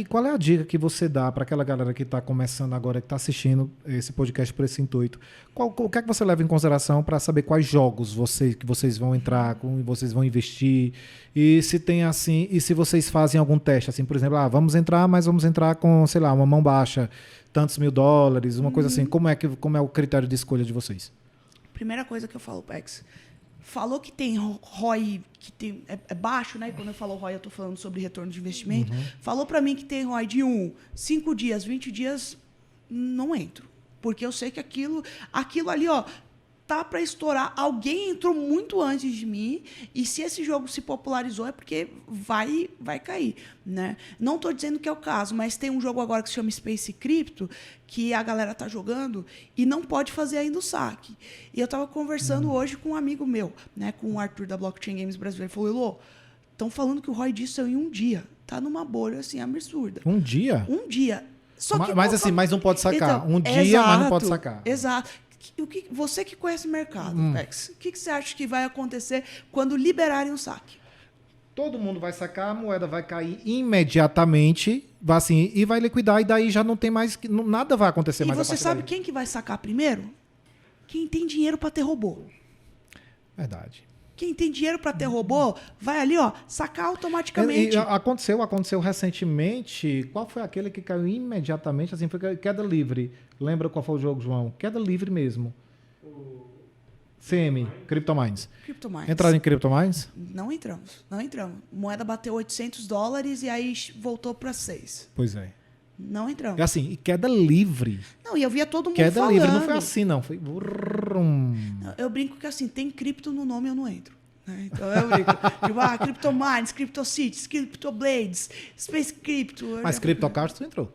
qual é a dica que você dá para aquela galera que está começando agora, que está assistindo esse podcast por esse intuito? O que é que você leva em consideração para saber quais jogos que vocês vão entrar, vocês vão investir? E se tem assim, e se vocês fazem algum teste, assim, por exemplo, vamos entrar, mas vamos entrar com, sei lá, uma mão baixa, tantos $1.000, uma coisa assim. Como é o critério de escolha de vocês? Primeira coisa que eu falo, Pex, falou que tem ROI que é baixo, né? Quando eu falo ROI, eu estou falando sobre retorno de investimento. Falou para mim que tem ROI de 5 dias, 20 dias, não entro. Porque eu sei que aquilo ali, tá para estourar. Alguém entrou muito antes de mim e se esse jogo se popularizou é porque vai cair, né? Não estou dizendo que é o caso, mas tem um jogo agora que se chama Space Crypto que a galera tá jogando e não pode fazer ainda o saque. E eu estava conversando hoje com um amigo meu, né, com o Arthur da Blockchain Games Brasileiro. Ele falou, Elô, estão falando que o ROI disso é em um dia. Tá numa bolha assim absurda. Um dia? Um dia. Só que mas não pode sacar. Então, um dia, mas não pode sacar. Exato. Você que conhece o mercado, Pex, o que você acha que vai acontecer quando liberarem o saque? Todo mundo vai sacar, a moeda vai cair imediatamente, e vai liquidar, e daí já não tem mais, nada vai acontecer mais. E você sabe quem que vai sacar primeiro? Quem tem dinheiro para ter robô. Verdade. Quem tem dinheiro para ter robô, vai ali, sacar automaticamente. Aconteceu recentemente. Qual foi aquele que caiu imediatamente? Assim, foi queda livre. Lembra qual foi o jogo, João? Queda livre mesmo. CM, CryptoMines. Entraram em CryptoMines? Não entramos. Moeda bateu $800 e aí voltou para 6. Pois é. Não entramos. É assim, queda livre. Não, e eu via todo mundo queda falando. Queda livre, não foi assim, não. Foi... Eu brinco que assim, tem cripto no nome, eu não entro. Né? Então eu brinco. CryptoMines, CryptoCities, CryptoBlades, Space Crypto. Mas CryptoCards tu entrou?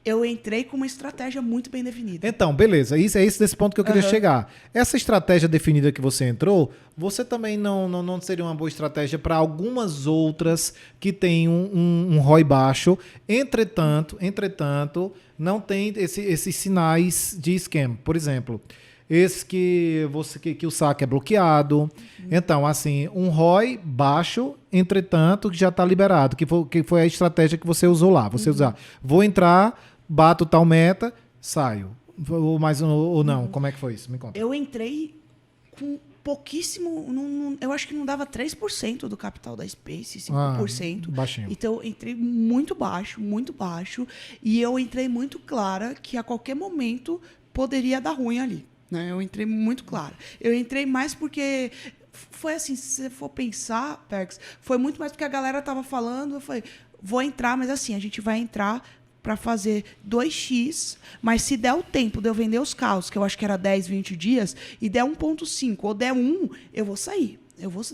Eu entrei com uma estratégia muito bem definida. Então, beleza. Isso é desse ponto que eu queria chegar. Essa estratégia definida que você entrou, você também não seria uma boa estratégia para algumas outras que têm um ROI baixo. Entretanto, não tem esses sinais de esquema. Por exemplo, esse que o saque é bloqueado. Então, assim, um ROI baixo, entretanto, que já está liberado, que foi a estratégia que você usou lá. Você usar, vou entrar, bato tal meta, saio. Ou não, como é que foi isso? Me conta. Eu entrei com pouquíssimo, eu acho que não dava 3% do capital da Space, 5%. Baixinho. Então, eu entrei muito baixo, e eu entrei muito clara que a qualquer momento poderia dar ruim ali. Né? Eu entrei muito clara. Eu entrei mais porque foi assim, se você for pensar, Pex, foi muito mais porque a galera estava falando, eu falei, vou entrar, mas assim, a gente vai entrar para fazer 2x, mas se der o tempo de eu vender os carros, que eu acho que era 10, 20 dias, e der 1.5 ou der 1, eu vou sair.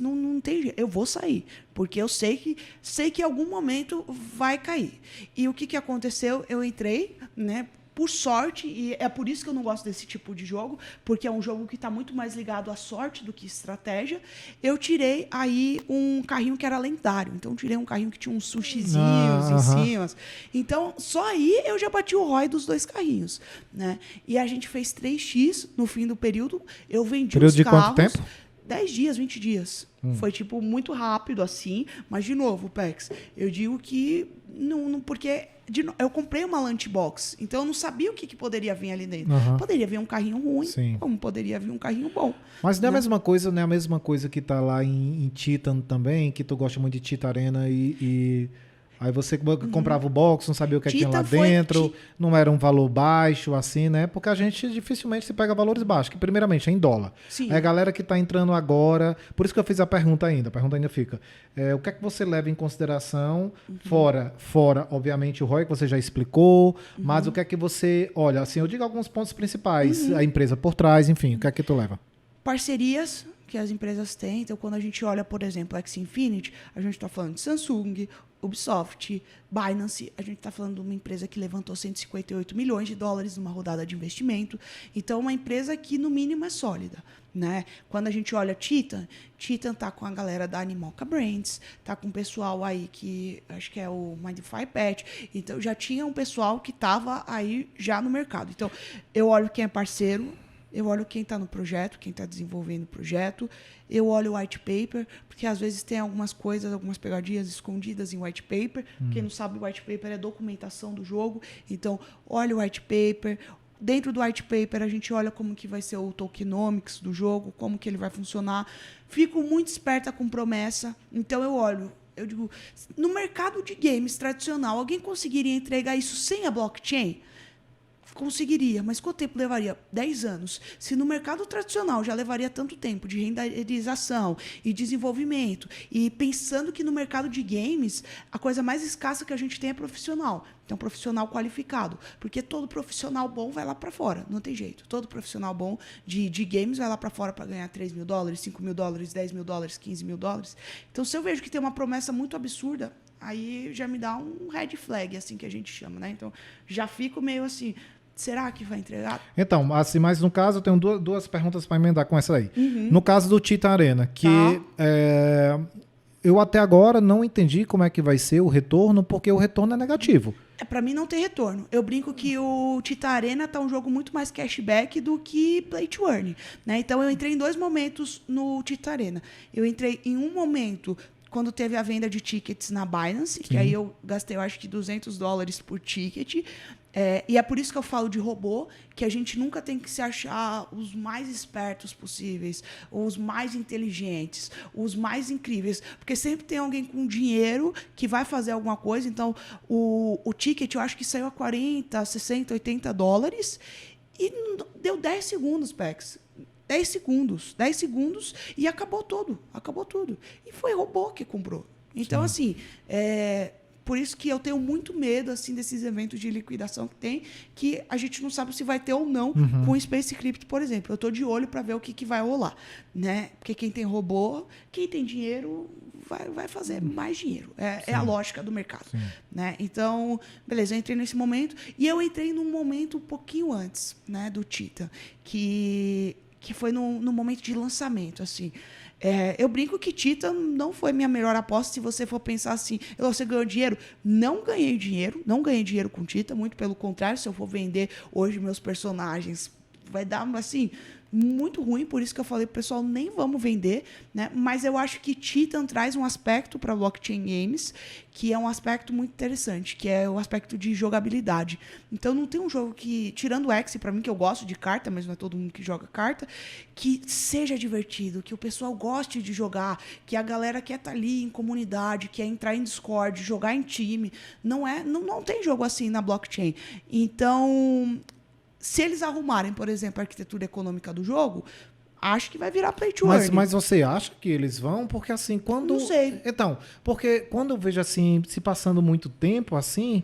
Não tem jeito, eu vou sair, porque eu sei que em algum momento vai cair. E o que aconteceu? Eu entrei, né? Por sorte, e é por isso que eu não gosto desse tipo de jogo, porque é um jogo que está muito mais ligado à sorte do que estratégia. Eu tirei aí um carrinho que era lendário. Então, eu tirei um carrinho que tinha uns sushizinhos em cima. Então, só aí eu já bati o ROI dos 2 carrinhos. Né? E a gente fez 3x no fim do período. Eu vendi período os de carros. Quanto tempo? 10 dias, 20 dias. Foi, tipo, muito rápido, assim. Mas, de novo, Pex, eu digo que... Não, porque eu comprei uma Lunchbox, então eu não sabia o que poderia vir ali dentro. Poderia vir um carrinho ruim, como poderia vir um carrinho bom. Mas não é a mesma coisa, né? A mesma coisa que tá lá em Titan também, que tu gosta muito de Titan Arena e aí você comprava o box, não sabia o que tinha lá dentro, não era um valor baixo, assim, né? Porque a gente dificilmente se pega valores baixos, que primeiramente é em dólar. Sim. Aí a galera que está entrando agora, por isso que eu fiz a pergunta ainda fica, o que é que você leva em consideração, fora, obviamente, o ROI que você já explicou, mas o que é que você, olha, assim, eu digo alguns pontos principais, a empresa por trás, enfim, o que é que tu leva? Parcerias que as empresas têm. Então, quando a gente olha, por exemplo, a Axie Infinity, a gente está falando de Samsung, Ubisoft, Binance, a gente está falando de uma empresa que levantou 158 milhões de dólares numa rodada de investimento. Então, uma empresa que, no mínimo, é sólida. Né? Quando a gente olha Titan está com a galera da Animoca Brands, está com o pessoal aí que, acho que é o Mindify Pet. Então, já tinha um pessoal que estava aí já no mercado. Então, eu olho quem é parceiro, eu olho quem está no projeto, quem está desenvolvendo o projeto. Eu olho o white paper, porque às vezes tem algumas coisas, algumas pegadinhas escondidas em white paper. Quem não sabe, o white paper é documentação do jogo. Então, olha o white paper. Dentro do white paper, a gente olha como que vai ser o tokenomics do jogo, como que ele vai funcionar. Fico muito esperta com promessa. Então, eu digo, no mercado de games tradicional, alguém conseguiria entregar isso sem a blockchain? Conseguiria, mas quanto tempo levaria? 10 anos. Se no mercado tradicional já levaria tanto tempo de renderização e desenvolvimento, e pensando que no mercado de games, a coisa mais escassa que a gente tem é profissional. Então, profissional qualificado. Porque todo profissional bom vai lá para fora. Não tem jeito. Todo profissional bom de games vai lá para fora para ganhar 3 mil dólares, 5 mil dólares, 10 mil dólares, 15 mil dólares. Então, se eu vejo que tem uma promessa muito absurda, aí já me dá um red flag, assim que a gente chama, né? Então, já fico meio assim... Será que vai entregar? Então, assim, mas no caso, eu tenho duas perguntas para emendar com essa aí. No caso do Titan Arena, que eu até agora não entendi como é que vai ser o retorno, porque o retorno é negativo. Para mim não tem retorno. Eu brinco que o Titan Arena tá um jogo muito mais cashback do que play to earn. Né? Então, eu entrei em 2 momentos no Titan Arena. Eu entrei em um momento... quando teve a venda de tickets na Binance, que aí eu gastei, eu acho que $200 por ticket. E é por isso que eu falo de robô, que a gente nunca tem que se achar os mais espertos possíveis, os mais inteligentes, os mais incríveis. Porque sempre tem alguém com dinheiro que vai fazer alguma coisa. Então, o ticket, eu acho que saiu a 40, 60, 80 dólares e deu 10 segundos, Pex. 10 segundos e acabou tudo. E foi robô que comprou. Então, assim, por isso que eu tenho muito medo assim, desses eventos de liquidação que tem, que a gente não sabe se vai ter ou não com o Space Crypto, por exemplo. Eu estou de olho para ver o que vai rolar. Né? Porque quem tem robô, quem tem dinheiro, vai fazer mais dinheiro. É a lógica do mercado. Né? Então, beleza, eu entrei nesse momento. E eu entrei num momento um pouquinho antes, né, do Titan, que foi no momento de lançamento, assim. Eu brinco que Titan não foi minha melhor aposta, se você for pensar assim, você ganhou dinheiro? Não ganhei dinheiro com Titan, muito pelo contrário, se eu for vender hoje meus personagens, vai dar, assim, muito ruim, por isso que eu falei pro pessoal, nem vamos vender, né? Mas eu acho que Titan traz um aspecto para blockchain games que é um aspecto muito interessante, que é o aspecto de jogabilidade. Então não tem um jogo que, tirando o X, para mim, que eu gosto de carta, mas não é todo mundo que joga carta, que seja divertido, que o pessoal goste de jogar, que a galera quer estar ali em comunidade, quer entrar em Discord, jogar em time. Não tem jogo assim na blockchain. Então, se eles arrumarem, por exemplo, a arquitetura econômica do jogo, acho que vai virar play to earn. Mas você acha que eles vão? Porque assim, quando... Não sei. Então, porque quando eu vejo assim, se passando muito tempo assim,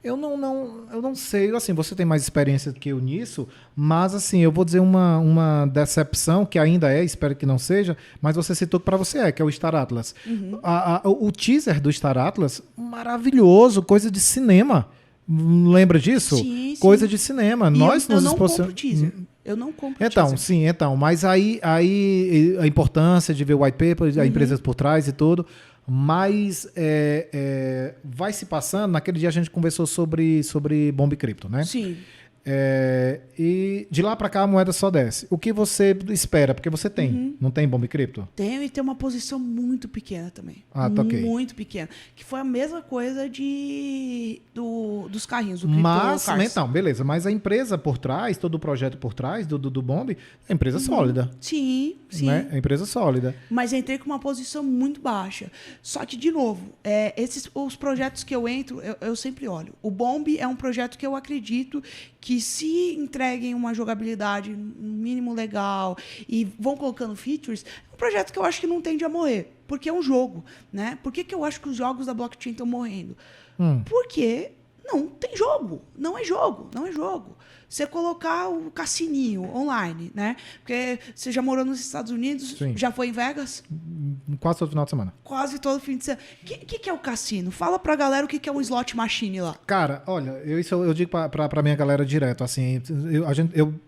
eu não sei. Assim, você tem mais experiência do que eu nisso, mas assim, eu vou dizer uma decepção, que ainda é, espero que não seja, mas você citou que para você que é o Star Atlas. Uhum. O teaser do Star Atlas, maravilhoso, coisa de cinema. Lembra disso? Sim, sim. Coisa de cinema. E Nós eu nos não compro posicionamos. teaser. Eu não compro Então, teaser. sim, então. Mas aí a importância de ver o white paper, a empresas por trás e tudo. Mas vai se passando. Naquele dia a gente conversou sobre Bomb Cripto, né? Sim. E de lá para cá a moeda só desce. O que você espera? Porque você tem. Não tem Bomb Cripto? Tenho e tem uma posição muito pequena também. Ah, tá ok. Muito pequena. Que foi a mesma coisa dos carrinhos, do Crypto Mas, Cars. então, beleza. Mas a empresa por trás, todo o projeto por trás do Bomb, é empresa sólida. Sim, sim. Né? É empresa sólida. Mas entrei com uma posição muito baixa. Só que, de novo, os projetos que eu entro, eu sempre olho. O Bomb é um projeto que eu acredito que, se entreguem uma jogabilidade no mínimo legal e vão colocando features, é um projeto que eu acho que não tende a morrer. Porque é um jogo, né? Por que eu acho que os jogos da blockchain estão morrendo? Porque não tem jogo. Não é jogo. Não é jogo. Você colocar o cassininho online, né? Porque você já morou nos Estados Unidos, Sim. já foi em Vegas? Quase todo final de semana. Quase todo fim de semana. O que é o cassino? Fala pra galera o que é um slot machine lá. Cara, olha, eu digo pra minha galera direto, assim,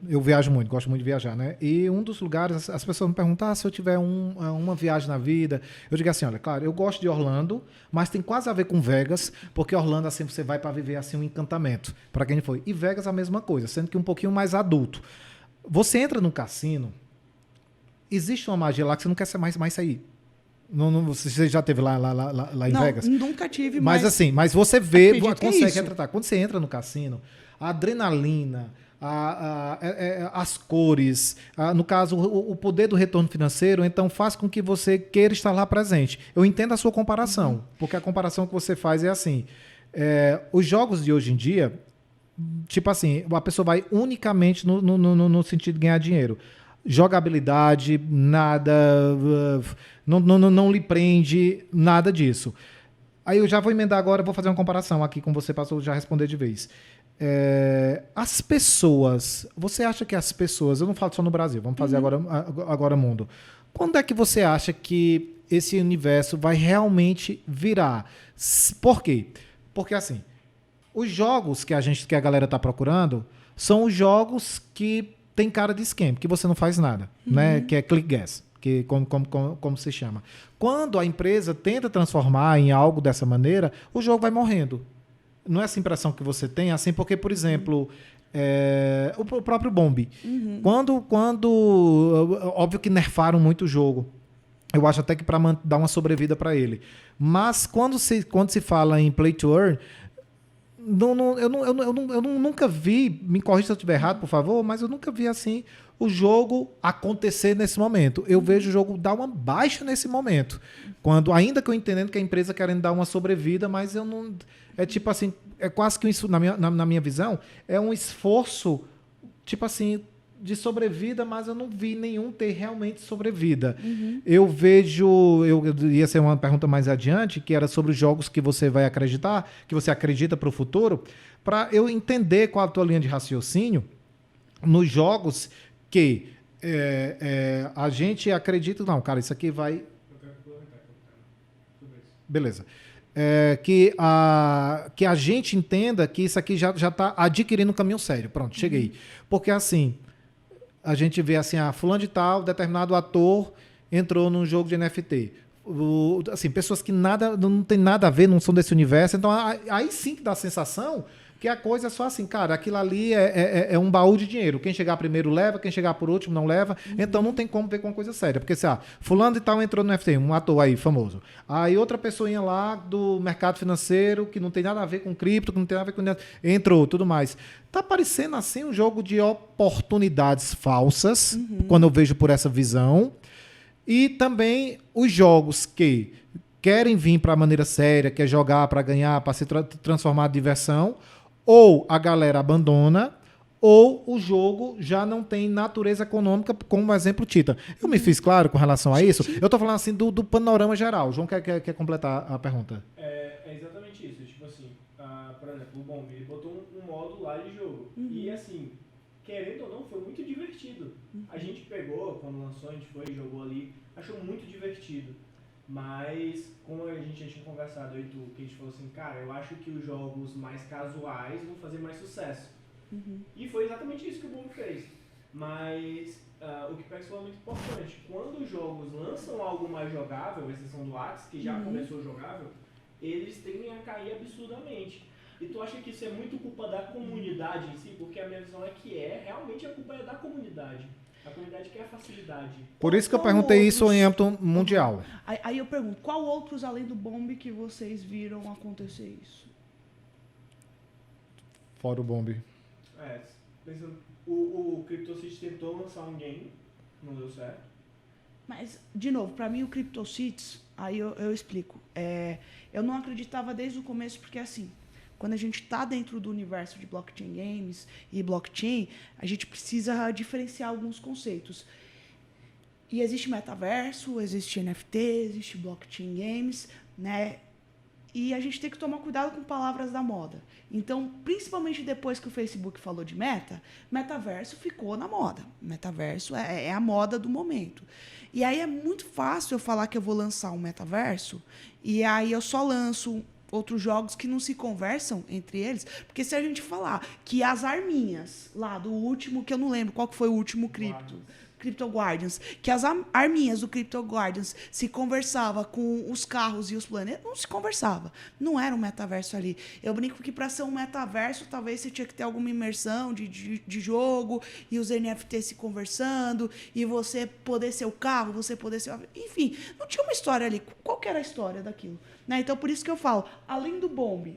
eu viajo muito, gosto muito de viajar, né? E um dos lugares, as pessoas me perguntam, se eu tiver uma viagem na vida, eu digo assim, olha, claro, eu gosto de Orlando, mas tem quase a ver com Vegas, porque Orlando, assim, você vai pra viver, assim, um encantamento, pra quem foi. E Vegas a mesma coisa, sendo que um pouquinho mais adulto. Você entra no cassino, existe uma magia lá que você não quer mais sair. Não, você já esteve lá em Vegas? Nunca tive, mas assim, mas você vê, consegue isso. retratar. Quando você entra no cassino, a adrenalina, as cores, no caso, o poder do retorno financeiro, então faz com que você queira estar lá presente. Eu entendo a sua comparação, porque a comparação que você faz é assim, os jogos de hoje em dia, tipo assim, a pessoa vai unicamente no sentido de ganhar dinheiro. Jogabilidade, nada, não lhe prende, nada disso. Aí eu já vou emendar agora, vou fazer uma comparação aqui com você, para já responder de vez. As pessoas, você acha que as pessoas, eu não falo só no Brasil, vamos fazer agora mundo. Quando é que você acha que esse universo vai realmente virar? Por quê? Porque assim, os jogos que a galera está procurando são os jogos que tem cara de esquema, que você não faz nada, né? Que é click guess, que como se chama. Quando a empresa tenta transformar em algo dessa maneira, o jogo vai morrendo. Não é essa impressão que você tem, assim, porque, por exemplo, o próprio Bomb. Quando óbvio que nerfaram muito o jogo. Eu acho até que para dar uma sobrevida para ele. Mas quando se fala em play to earn, eu nunca vi, me corrija se eu estiver errado, por favor, mas eu nunca vi assim o jogo acontecer nesse momento. Eu vejo o jogo dar uma baixa nesse momento. Ainda que eu entendendo que a empresa querendo dar uma sobrevida, mas eu não... É tipo assim, é quase que isso, na minha visão, é um esforço, tipo assim, de sobrevida, mas eu não vi nenhum ter realmente sobrevida. Eu vejo, ia ser uma pergunta mais adiante, que era sobre os jogos que você vai acreditar, que você acredita para o futuro, para eu entender qual a tua linha de raciocínio nos jogos que a gente acredita, não, cara, isso aqui vai... Beleza. Que a gente entenda que isso aqui já está adquirindo um caminho sério. Pronto, cheguei. Porque assim... A gente vê assim, fulano de tal, determinado ator entrou num jogo de NFT. Assim, pessoas que não tem nada a ver, não são desse universo. Então, aí sim que dá a sensação que a coisa é só assim, cara, aquilo ali é um baú de dinheiro. Quem chegar primeiro leva, quem chegar por último não leva. Então não tem como ver com uma coisa séria. Porque, fulano de tal entrou no NFT, um ator aí famoso. Aí outra pessoinha lá do mercado financeiro, que não tem nada a ver com cripto, que não tem nada a ver com... Entrou, tudo mais. Tá parecendo assim um jogo de oportunidades falsas, quando eu vejo por essa visão. E também os jogos que querem vir para a maneira séria, quer jogar para ganhar, para se transformar em diversão, ou a galera abandona, ou o jogo já não tem natureza econômica, como exemplo Tita. Eu me fiz claro com relação a isso? Eu estou falando assim do panorama geral. O João quer completar a pergunta. É exatamente isso. Tipo assim, por exemplo, o Bomb, ele botou um modo lá de jogo. E assim, querendo ou não, foi muito divertido. A gente pegou, quando lançou, a gente foi e jogou ali, achou muito divertido. Mas, como a gente já tinha conversado aí, que a gente falou assim, cara, eu acho que os jogos mais casuais vão fazer mais sucesso. E foi exatamente isso que o Boom fez. Mas o que Pex falou é muito importante. Quando os jogos lançam algo mais jogável, a exceção do Axie, que já começou jogável, eles tendem a cair absurdamente. E tu acha que isso é muito culpa da comunidade em si? Porque a minha visão é que realmente a culpa é da comunidade. A comunidade quer facilidade. Por isso que eu perguntei isso em âmbito mundial. Aí eu pergunto, qual outros além do Bomb que vocês viram acontecer isso? Fora o Bomb. Pensando, o CryptoCity tentou lançar um game, não deu certo. Mas, de novo, para mim o CryptoCities, aí eu explico. Eu não acreditava desde o começo, porque assim, quando a gente está dentro do universo de blockchain games e blockchain, a gente precisa diferenciar alguns conceitos. E existe metaverso, existe NFT, existe blockchain games, né? E a gente tem que tomar cuidado com palavras da moda. Então, principalmente depois que o Facebook falou de metaverso ficou na moda. Metaverso é a moda do momento. E aí é muito fácil eu falar que eu vou lançar um metaverso e aí eu só lanço outros jogos que não se conversam entre eles. Porque se a gente falar que as arminhas lá do último, que eu não lembro qual que foi o último Crypto Guardians, que as arminhas do Crypto Guardians se conversava com os carros e os planetas, não se conversava. Não era um metaverso ali. Eu brinco que para ser um metaverso, talvez você tinha que ter alguma imersão de jogo, e os NFTs se conversando, e você poder ser o carro, você poder ser... Enfim, não tinha uma história ali. Qual que era a história daquilo? Né? Então, por isso que eu falo, além do Bomb,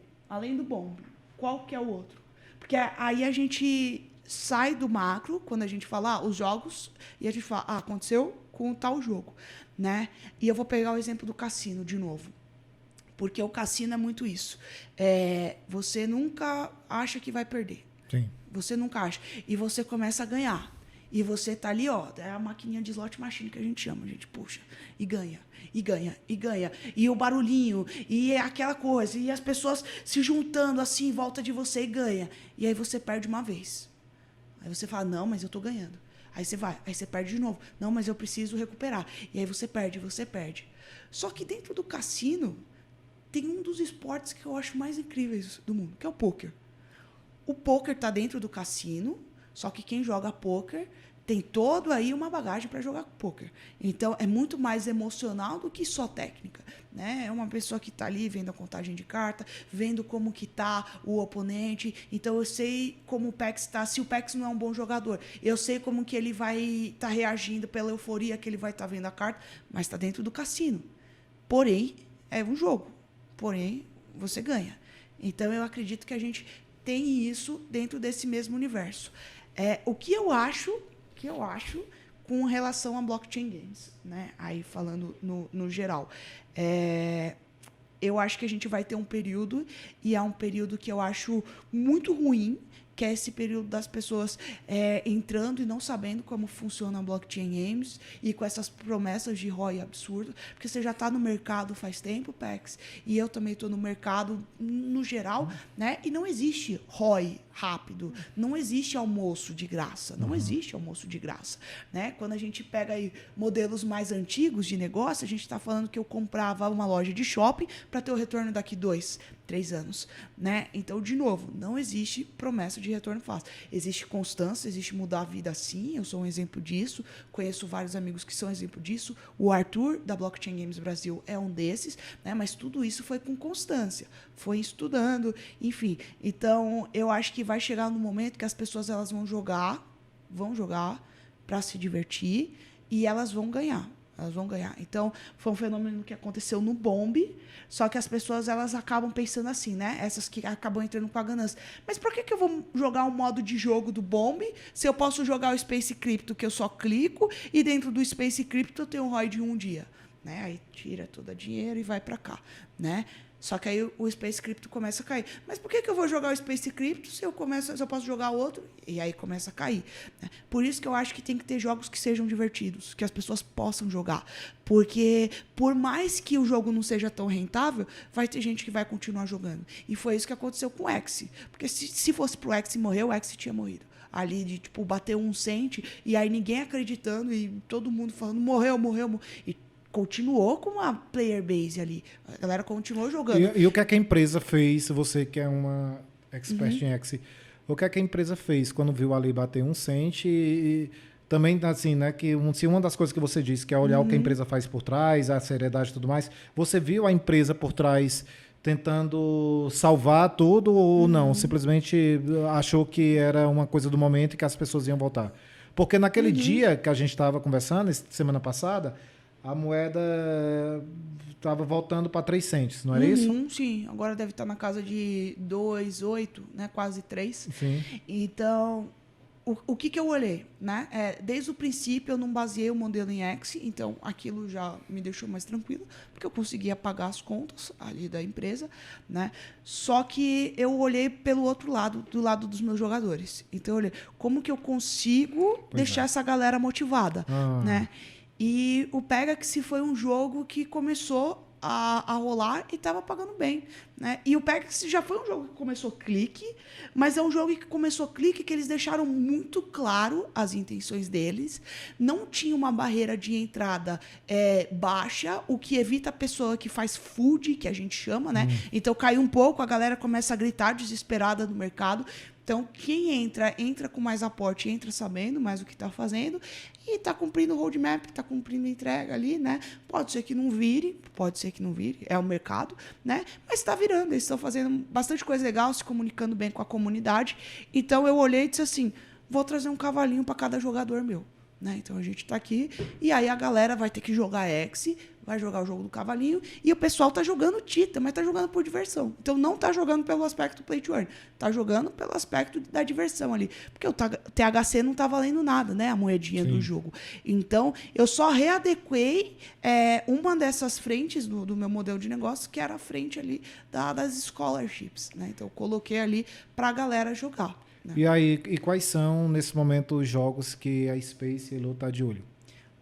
qual que é o outro? Porque aí a gente sai do macro, quando a gente fala os jogos, e a gente fala, aconteceu com tal jogo, né? E eu vou pegar o exemplo do cassino de novo, porque o cassino é muito isso. Você nunca acha que vai perder. Sim. Você nunca acha. E você começa a ganhar. E você tá ali, é a maquininha de slot machine que a gente chama, a gente puxa e ganha, e ganha, e ganha. E o barulhinho, e é aquela coisa, e as pessoas se juntando assim em volta de você e ganha. E aí você perde uma vez. Aí você fala, não, mas eu tô ganhando. Aí você vai, aí você perde de novo. Não, mas eu preciso recuperar. E aí você perde. Só que dentro do cassino, tem um dos esportes que eu acho mais incríveis do mundo, que é o pôquer. O pôquer tá dentro do cassino, só que quem joga pôquer tem todo aí uma bagagem para jogar pôquer. Então, é muito mais emocional do que só técnica, né? É uma pessoa que está ali vendo a contagem de carta, vendo como que está o oponente. Então, eu sei como o Pex está. Se o Pex não é um bom jogador, eu sei como que ele vai estar reagindo pela euforia que ele vai estar vendo a carta, mas está dentro do cassino. Porém, é um jogo. Porém, você ganha. Então, eu acredito que a gente tem isso dentro desse mesmo universo. O que eu acho com relação a blockchain games, né? Aí falando no geral. Eu acho que a gente vai ter um período, e é um período que eu acho muito ruim, que é esse período das pessoas entrando e não sabendo como funciona a blockchain games, e com essas promessas de ROI absurdo, porque você já está no mercado faz tempo, Pex, e eu também estou no mercado no geral, né? E não existe ROI rápido, não existe almoço de graça, não existe almoço de graça, né? Quando a gente pega aí modelos mais antigos de negócio, a gente está falando que eu comprava uma loja de shopping para ter o retorno daqui 2, 3 anos, né? Então, de novo, não existe promessa de retorno fácil. Existe constância, existe mudar a vida sim, eu sou um exemplo disso, conheço vários amigos que são exemplo disso, o Arthur, da Blockchain Games Brasil, é um desses, né? Mas tudo isso foi com constância, foi estudando, enfim. Então, eu acho que vai chegar no momento que as pessoas elas vão jogar para se divertir e elas vão ganhar. Elas vão ganhar. Então, foi um fenômeno que aconteceu no Bomb, só que as pessoas elas acabam pensando assim, né? Essas que acabam entrando com a ganância. Mas por que eu vou jogar um modo de jogo do Bomb se eu posso jogar o Space Crypto, que eu só clico, e dentro do Space Crypto eu tenho um ROI de 1 dia? Né? Aí tira todo o dinheiro e vai para cá, né? Só que aí o Space Crypto começa a cair. Mas por que eu vou jogar o Space Crypto se eu posso jogar outro? E aí começa a cair. Né? Por isso que eu acho que tem que ter jogos que sejam divertidos, que as pessoas possam jogar. Porque por mais que o jogo não seja tão rentável, vai ter gente que vai continuar jogando. E foi isso que aconteceu com o X. Porque se fosse pro X morrer, o X tinha morrido. Ali de, tipo, bater 1 cent, e aí ninguém acreditando, e todo mundo falando, morreu. E continuou com uma player base ali. A galera continuou jogando. E o que é que a empresa fez, você que é uma expert em X, o que é que a empresa fez quando viu ali bater 1 cent e também, assim, né, que se uma das coisas que você disse, que é olhar o que a empresa faz por trás, a seriedade e tudo mais, você viu a empresa por trás tentando salvar tudo ou não? Simplesmente achou que era uma coisa do momento e que as pessoas iam voltar? Porque naquele dia que a gente estava conversando, semana passada, a moeda estava voltando para 3 cents, não era isso? Sim, agora deve estar na casa de 2,8, né? Quase 3. Sim. Então, o que eu olhei? Né? Desde o princípio, eu não baseei o modelo em X, então aquilo já me deixou mais tranquilo, porque eu conseguia pagar as contas ali da empresa. Né? Só que eu olhei pelo outro lado, do lado dos meus jogadores. Então, eu olhei como que eu consigo deixar essa galera motivada. Né? E o Pegasus foi um jogo que começou a rolar e estava pagando bem. Né? E o Pegasus já foi um jogo que começou clique, mas é um jogo que começou clique que eles deixaram muito claro as intenções deles. Não tinha uma barreira de entrada baixa, o que evita a pessoa que faz food, que a gente chama. Né? Então cai um pouco, a galera começa a gritar desesperada no mercado. Então, quem entra com mais aporte, entra sabendo mais o que está fazendo e está cumprindo o roadmap, está cumprindo a entrega ali, né? Pode ser que não vire, é o mercado, né? Mas está virando, eles estão fazendo bastante coisa legal, se comunicando bem com a comunidade. Então, eu olhei e disse assim, vou trazer um cavalinho para cada jogador meu. Né? Então, a gente está aqui e aí a galera vai ter que jogar X, vai jogar o jogo do cavalinho e o pessoal tá jogando Tita, mas tá jogando por diversão. Então não tá jogando pelo aspecto play to earn, tá jogando pelo aspecto da diversão ali. Porque o THC não tá valendo nada, né? A moedinha do jogo. Então eu só readequei uma dessas frentes do meu modelo de negócio, que era a frente ali das scholarships. Né? Então eu coloquei ali pra galera jogar. Né? E aí, quais são, nesse momento, os jogos que a Space Elo tá de olho?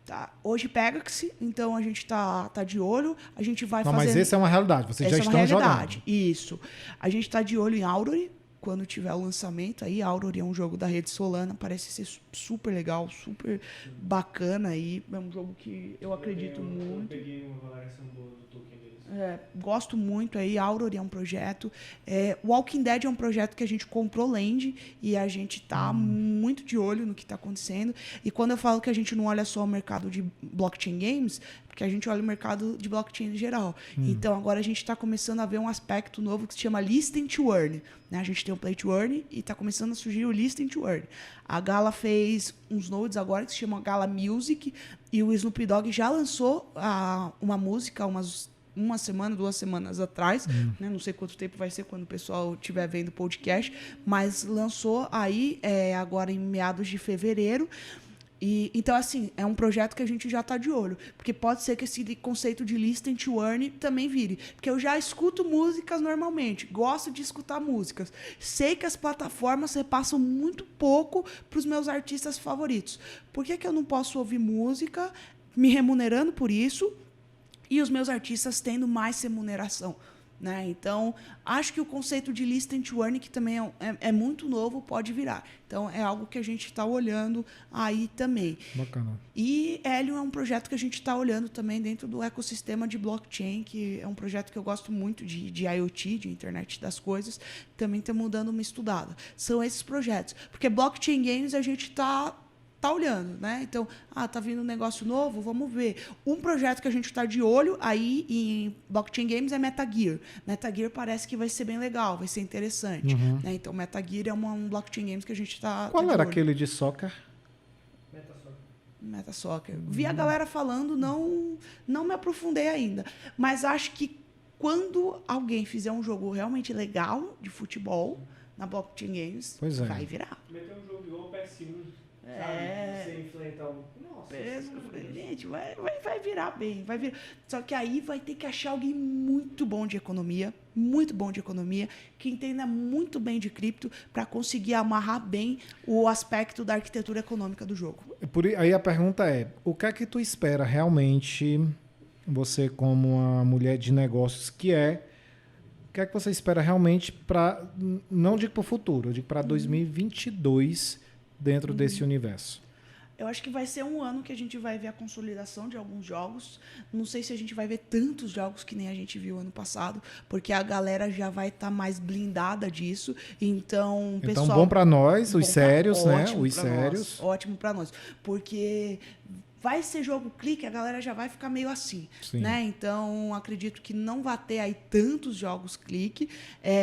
Tá. Hoje Pegasus, então a gente tá de olho, a gente vai não, fazer... Mas essa é uma realidade, vocês já estão jogando. Isso. A gente tá de olho em Aurori, quando tiver o lançamento aí. Aurori é um jogo da rede Solana, parece ser super legal, super bacana aí. É um jogo que eu acredito muito. Eu peguei uma avaliação boa do token deles. Gosto muito aí. Aurori é um projeto. Walking Dead é um projeto que a gente comprou land e a gente tá muito de olho no que está acontecendo. E quando eu falo que a gente não olha só o mercado de blockchain games, porque a gente olha o mercado de blockchain em geral. Então, agora a gente está começando a ver um aspecto novo que se chama Listen to Earn. Né? A gente tem o Play to Earn e está começando a surgir o Listen to Earn. A Gala fez uns nodes agora que se chama Gala Music e o Snoop Dogg já lançou uma música, uma semana, 2 semanas atrás, né? Não sei quanto tempo vai ser quando o pessoal estiver vendo o podcast, mas lançou aí agora em meados de fevereiro. Então, assim, é um projeto que a gente já está de olho, porque pode ser que esse conceito de listen to earn também vire, porque eu já escuto músicas normalmente, gosto de escutar músicas, sei que as plataformas repassam muito pouco para os meus artistas favoritos. Por que eu não posso ouvir música me remunerando por isso e os meus artistas tendo mais remuneração? né? Então, acho que o conceito de Listen to Earn, que também é muito novo, pode virar. Então, é algo que a gente está olhando aí também. Bacana. E Helium é um projeto que a gente está olhando também dentro do ecossistema de blockchain, que é um projeto que eu gosto muito de IoT, de internet das coisas. Também estamos dando uma estudada. São esses projetos. Porque blockchain games a gente está olhando, né? Então, tá vindo um negócio novo, vamos ver. Um projeto que a gente está de olho aí em blockchain games é MetaGear. MetaGear parece que vai ser bem legal, vai ser interessante. Né? Então, MetaGear é um blockchain games que a gente está. Qual era aquele de soccer? MetaSoccer. Vi a galera falando, não me aprofundei ainda. Mas acho que quando alguém fizer um jogo realmente legal de futebol na blockchain games, vai virar. Meter um jogo igual o PS1. É. Você enfrenta um. Nossa. Gente, vai virar bem. Vai virar. Só que aí vai ter que achar alguém muito bom de economia, que entenda muito bem de cripto para conseguir amarrar bem o aspecto da arquitetura econômica do jogo. Aí a pergunta é, o que é que tu espera realmente, você como uma mulher de negócios o que é que você espera realmente para, não digo para o futuro, eu digo para 2022 dentro desse universo? Eu acho que vai ser um ano que a gente vai ver a consolidação de alguns jogos. Não sei se a gente vai ver tantos jogos que nem a gente viu ano passado, porque a galera já vai estar mais blindada disso. Então, pessoal... Então, bom para nós, os sérios, né? Os sérios. Ótimo para nós. Porque... vai ser jogo clique, a galera já vai ficar meio assim, né? Então, acredito que não vai ter aí tantos jogos clique.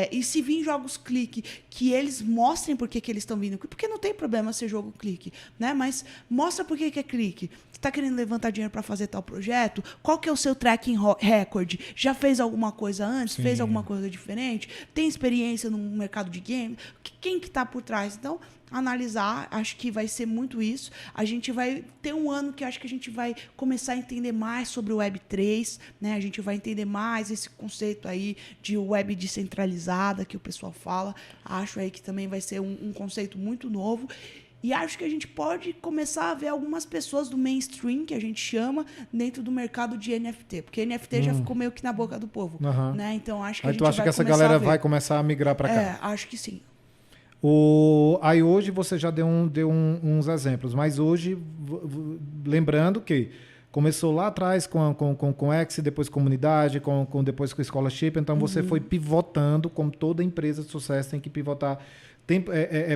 E se vir jogos clique, que eles mostrem por que eles estão vindo. Porque não tem problema ser jogo clique, né? Mas mostra por que é clique. Você está querendo levantar dinheiro para fazer tal projeto? Qual que é o seu tracking record? Já fez alguma coisa antes? Sim. Fez alguma coisa diferente? Tem experiência no mercado de game? Quem que está por trás? Então, analisar, acho que vai ser muito isso. A gente vai ter um ano que acho que a gente vai começar a entender mais sobre o Web3, né? A gente vai entender mais esse conceito aí de web descentralizada que o pessoal fala. Acho aí que também vai ser um conceito muito novo. E acho que a gente pode começar a ver algumas pessoas do mainstream, que a gente chama, dentro do mercado de NFT. Porque NFT já ficou meio que na boca do povo. Né? Então, acho que aí a gente tu acha vai que essa começar galera a ver. vai começar a migrar para cá? Acho que sim. Aí hoje você já deu uns exemplos, mas hoje, lembrando que começou lá atrás com X, depois comunidade, depois com Scholarship, então você foi pivotando, como toda empresa de sucesso tem que pivotar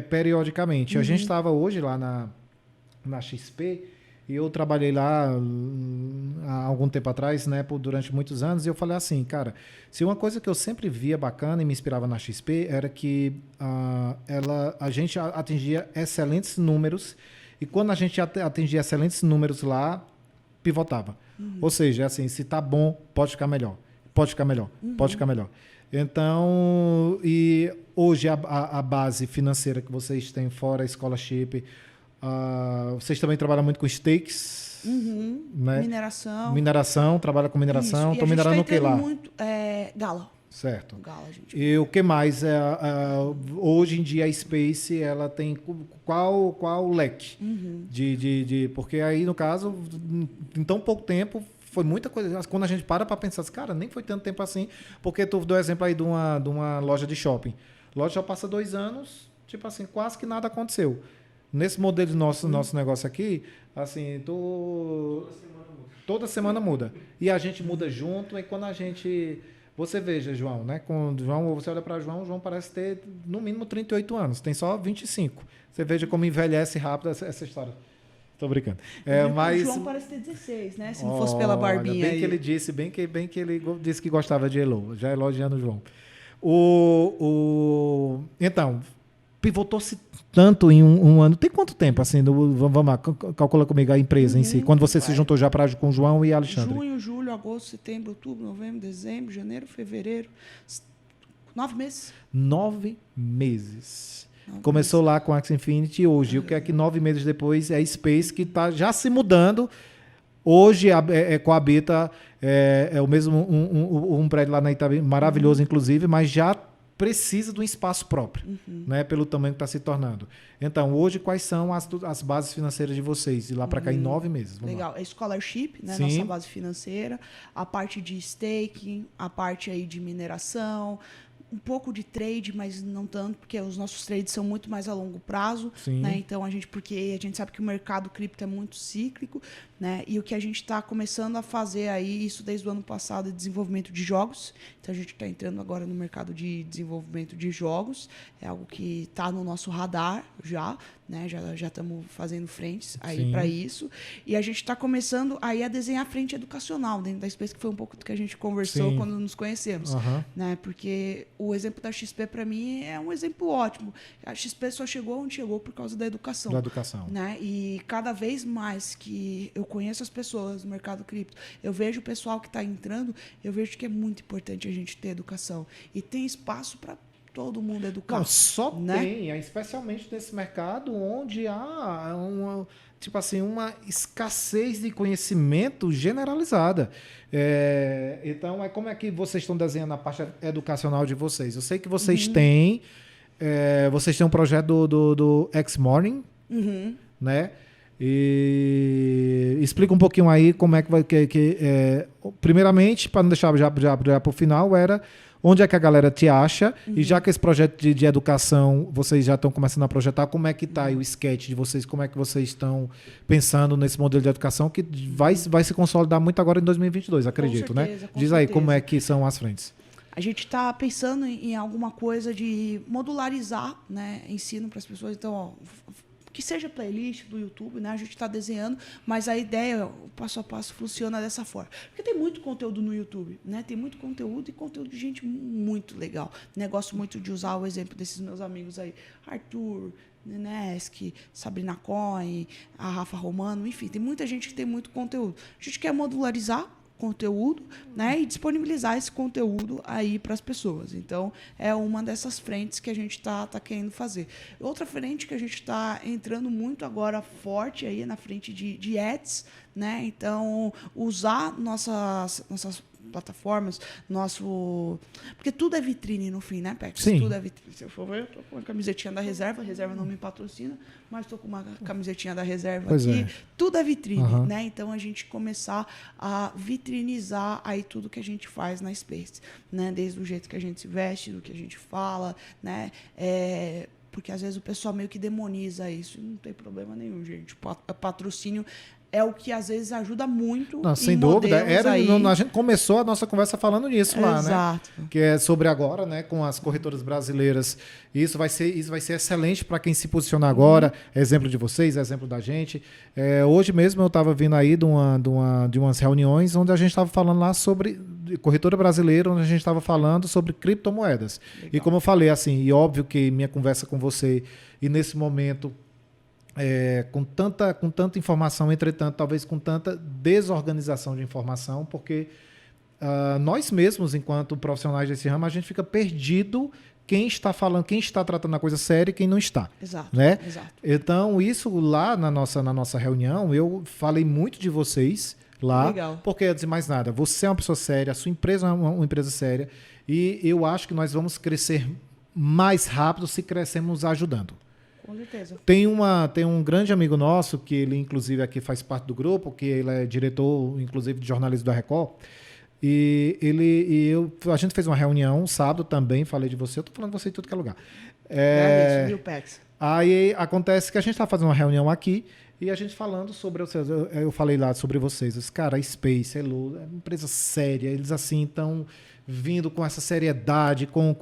periodicamente. A gente estava hoje lá na XP, e eu trabalhei lá há algum tempo atrás, né, durante muitos anos, e eu falei assim, cara, se uma coisa que eu sempre via bacana e me inspirava na XP era que a gente atingia excelentes números, e quando a gente atingia excelentes números lá, pivotava. Ou seja, assim, se tá bom, pode ficar melhor. Pode ficar melhor. Pode ficar melhor. Então, e hoje a base financeira que vocês têm fora a Scholarship, vocês também trabalham muito com stakes, né? Mineração, trabalha com mineração. Estão minerando o que lá? Muito, Gala. Certo. Gala, gente. E o que mais? Hoje em dia a Space ela tem qual o leque porque aí no caso em tão pouco tempo foi muita coisa. Quando a gente para pensar, cara, nem foi tanto tempo assim, porque tu deu exemplo aí de uma loja de shopping. Loja já passa 2 anos, tipo assim, quase que nada aconteceu. Nesse modelo do nosso negócio aqui, assim, toda semana muda. E a gente muda junto, e quando a gente... Você veja, João, né? Você olha para João parece ter no mínimo 38 anos, tem só 25. Você veja como envelhece rápido essa história. Tô brincando. Mas o João parece ter 16, né? Se não fosse pela barbinha. Bem que ele disse, bem que ele disse que gostava de Elo, já elogiando o João. Então, pivotou-se tanto em um ano. Tem quanto tempo, assim, vamos lá, calcula comigo a empresa em si, quando você se juntou já com o João e Alexandre? Junho, julho, agosto, setembro, outubro, novembro, dezembro, janeiro, fevereiro. 9 meses. 9 meses. Começou lá com a Axie Infinity, hoje, o que é que 9 meses depois é Space, que está já se mudando. Hoje coabita, é o mesmo um prédio lá na Itabe, maravilhoso inclusive, mas já precisa de um espaço próprio, né, pelo tamanho que está se tornando. Então, hoje, quais são as bases financeiras de vocês? De lá para cá, em 9 meses. Vamos Legal. lá. É scholarship, né? Sim. Nossa base financeira. A parte de staking, a parte aí de mineração, um pouco de trade, mas não tanto, porque os nossos trades são muito mais a longo prazo, Sim. né? Então porque a gente sabe que o mercado cripto é muito cíclico, né? E o que a gente está começando a fazer aí, isso desde o ano passado, é desenvolvimento de jogos. Então a gente está entrando agora no mercado de desenvolvimento de jogos, é algo que está no nosso radar já, né? Já estamos fazendo frentes aí para isso. E a gente está começando aí a desenhar frente educacional dentro da Space, que foi um pouco do que a gente conversou Sim. quando nos conhecemos, né? Porque o exemplo da XP, para mim, é um exemplo ótimo. A XP só chegou onde chegou por causa da educação. Da educação. Né? E cada vez mais que eu conheço as pessoas no mercado cripto, eu vejo o pessoal que está entrando, eu vejo que é muito importante a gente ter educação. E tem espaço para todo mundo educar. Não, só né? tem, especialmente nesse mercado onde há uma escassez de conhecimento generalizada. Então, como é que vocês estão desenhando a parte educacional de vocês? Eu sei que vocês têm um projeto do X-Morning, né? E explica um pouquinho aí como é que vai... primeiramente, para não deixar já para o final, era... Onde é que a galera te acha? E já que esse projeto de educação, vocês já estão começando a projetar, como é que está aí o sketch de vocês? Como é que vocês estão pensando nesse modelo de educação que vai se consolidar muito agora em 2022, acredito, certeza, né? com Diz aí, certeza. como é que são as frentes? A gente está pensando em alguma coisa de modularizar, né, ensino para as pessoas. Então, ó, que seja playlist do YouTube, né? A gente está desenhando, mas a ideia, o passo a passo, funciona dessa forma. Porque tem muito conteúdo no YouTube, né? Tem muito conteúdo e conteúdo de gente muito legal. Né? Gosto muito de usar o exemplo desses meus amigos aí, Arthur, Nenesk, Sabrina Cohen, a Rafa Romano, enfim, tem muita gente que tem muito conteúdo. A gente quer modularizar conteúdo, né, e disponibilizar esse conteúdo aí para as pessoas. Então, é uma dessas frentes que a gente tá querendo fazer. Outra frente que a gente está entrando muito agora forte aí na frente de ads, né? Então, usar nossas plataformas, porque tudo é vitrine no fim, né, Pex? Sim. Tudo é vitrine. Se eu for ver, eu tô com uma camisetinha da reserva, a reserva não me patrocina, mas estou com uma camisetinha da reserva Pois aqui. é. Tudo é vitrine, né? Então a gente começar a vitrinizar aí tudo que a gente faz na Space, né? Desde o jeito que a gente se veste, do que a gente fala, né? Porque às vezes o pessoal meio que demoniza isso, e não tem problema nenhum, gente. O patrocínio é o que às vezes ajuda muito. Não, sem dúvida. A gente começou a nossa conversa falando nisso lá, Exato. né? Que é sobre agora, né? Com as corretoras brasileiras. Isso vai ser excelente para quem se posiciona agora. Exemplo de vocês, exemplo da gente. Hoje mesmo eu estava vindo aí de umas reuniões onde a gente estava falando lá sobre corretora brasileira, onde a gente estava falando sobre criptomoedas. Legal. E como eu falei, assim, e óbvio que minha conversa com você, e nesse momento, com tanta informação, entretanto, talvez com tanta desorganização de informação, porque nós mesmos, enquanto profissionais desse ramo, a gente fica perdido quem está falando, quem está tratando a coisa séria e quem não está. Exato, né? Exato. Então, isso lá na nossa reunião, eu falei muito de vocês lá, Legal. Porque antes de mais nada, você é uma pessoa séria, a sua empresa é uma empresa séria, e eu acho que nós vamos crescer mais rápido se crescermos ajudando. Com certeza. Tem um grande amigo nosso, que ele inclusive aqui faz parte do grupo, que ele é diretor, inclusive, de jornalismo da Record, a gente fez uma reunião sábado também, falei de você, eu estou falando de você em tudo que é lugar. Aí acontece que a gente está fazendo uma reunião aqui, e a gente falando sobre, eu falei lá sobre vocês, os cara, a Space, é uma empresa séria, eles assim estão vindo com essa seriedade, com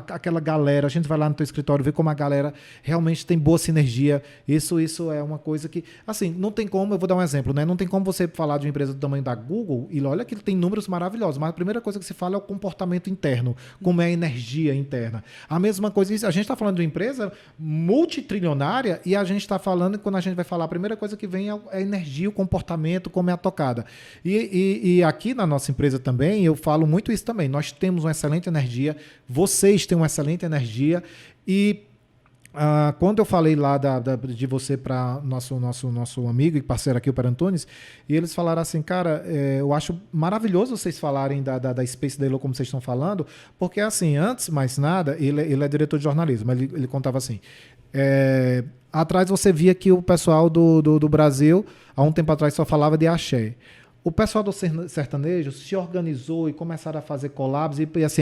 aquela galera. A gente vai lá no teu escritório ver como a galera realmente tem boa sinergia. Isso é uma coisa que, assim, não tem como, eu vou dar um exemplo, né? Não tem como você falar de uma empresa do tamanho da Google, e olha que ele tem números maravilhosos, mas a primeira coisa que se fala é o comportamento interno, como é a energia interna. A mesma coisa, a gente está falando de uma empresa multitrilionária, e a gente está falando, quando a gente vai falar, a primeira coisa que vem é a energia, o comportamento, como é a tocada. E aqui na nossa empresa também, eu falo muito isso também. Nós temos uma excelente energia, vocês têm uma excelente energia, e Quando eu falei lá de você para nosso amigo e parceiro aqui, o Per Antunes, e eles falaram assim, cara, eu acho maravilhoso vocês falarem da Space da Elo como vocês estão falando, porque assim, antes mais nada, ele é diretor de jornalismo, mas ele contava assim, atrás você via que o pessoal do Brasil, há um tempo atrás, só falava de axé. O pessoal do sertanejo se organizou e começaram a fazer collabs e assim,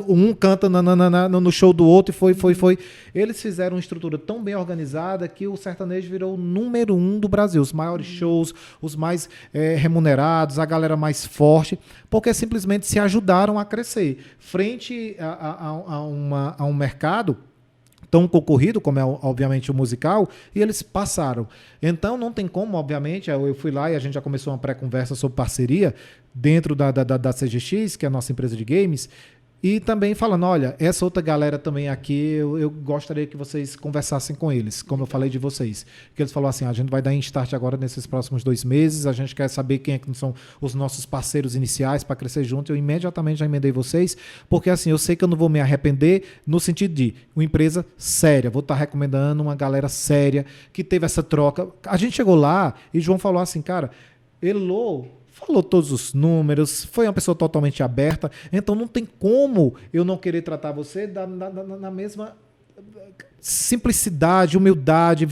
um canta no show do outro e foi. Eles fizeram uma estrutura tão bem organizada que o sertanejo virou o número 1 do Brasil. Os maiores shows, os mais remunerados, a galera mais forte, porque simplesmente se ajudaram a crescer. Frente a um mercado tão concorrido, como é obviamente o musical, e eles passaram. Então não tem como, obviamente, eu fui lá e a gente já começou uma pré-conversa sobre parceria dentro da CGX, que é a nossa empresa de games, e também falando, olha, essa outra galera também aqui, eu gostaria que vocês conversassem com eles, como eu falei de vocês. Que eles falaram assim, a gente vai dar start agora nesses próximos 2 meses, a gente quer saber quem é que são os nossos parceiros iniciais para crescer junto. Eu imediatamente já emendei vocês, porque assim, eu sei que eu não vou me arrepender no sentido de uma empresa séria. Vou estar recomendando uma galera séria que teve essa troca. A gente chegou lá e João falou assim, cara, Elo falou todos os números, foi uma pessoa totalmente aberta, então não tem como eu não querer tratar você na mesma simplicidade, humildade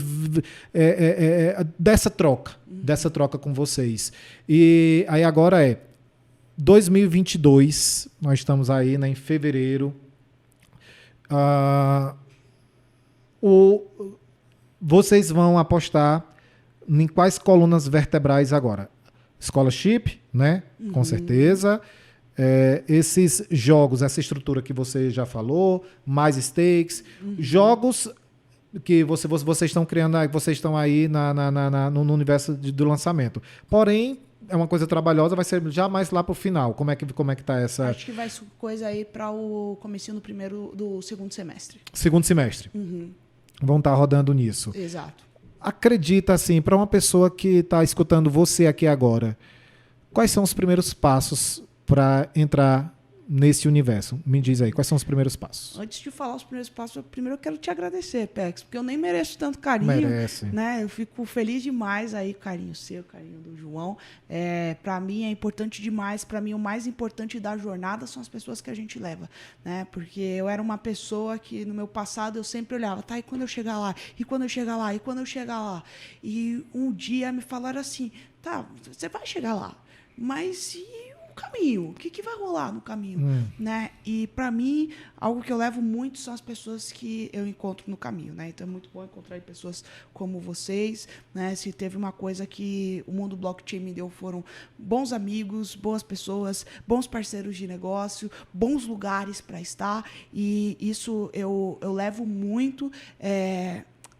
dessa troca com vocês. E aí agora 2022, nós estamos aí, né, em fevereiro, vocês vão apostar em quais colunas vertebrais agora? Scholarship, né? Com certeza. Esses jogos, essa estrutura que você já falou, mais stakes, jogos que vocês estão criando, vocês estão aí no universo do lançamento. Porém, é uma coisa trabalhosa, vai ser já mais lá para o final. Como é que tá essa... Acho que vai ser coisa aí para o comecinho do segundo semestre. Segundo semestre. Vão estar rodando nisso. Exato. Acredita, assim, para uma pessoa que está escutando você aqui agora, quais são os primeiros passos para entrar nesse universo? Me diz aí, quais são os primeiros passos? Antes de falar os primeiros passos, primeiro eu quero te agradecer, Pex, porque eu nem mereço tanto carinho. Merece. Né? Eu fico feliz demais aí, carinho seu, carinho do João. Para mim é importante demais. Para mim, o mais importante da jornada são as pessoas que a gente leva. Né? Porque eu era uma pessoa que, no meu passado, eu sempre olhava, tá, e quando eu chegar lá? E quando eu chegar lá? E quando eu chegar lá? E um dia me falaram assim, tá, você vai chegar lá, mas e o caminho? O que vai rolar no caminho? Né? E, para mim, algo que eu levo muito são as pessoas que eu encontro no caminho. Né? Então, é muito bom encontrar pessoas como vocês. Né? Se teve uma coisa que o mundo blockchain me deu, foram bons amigos, boas pessoas, bons parceiros de negócio, bons lugares para estar. E isso eu levo muito...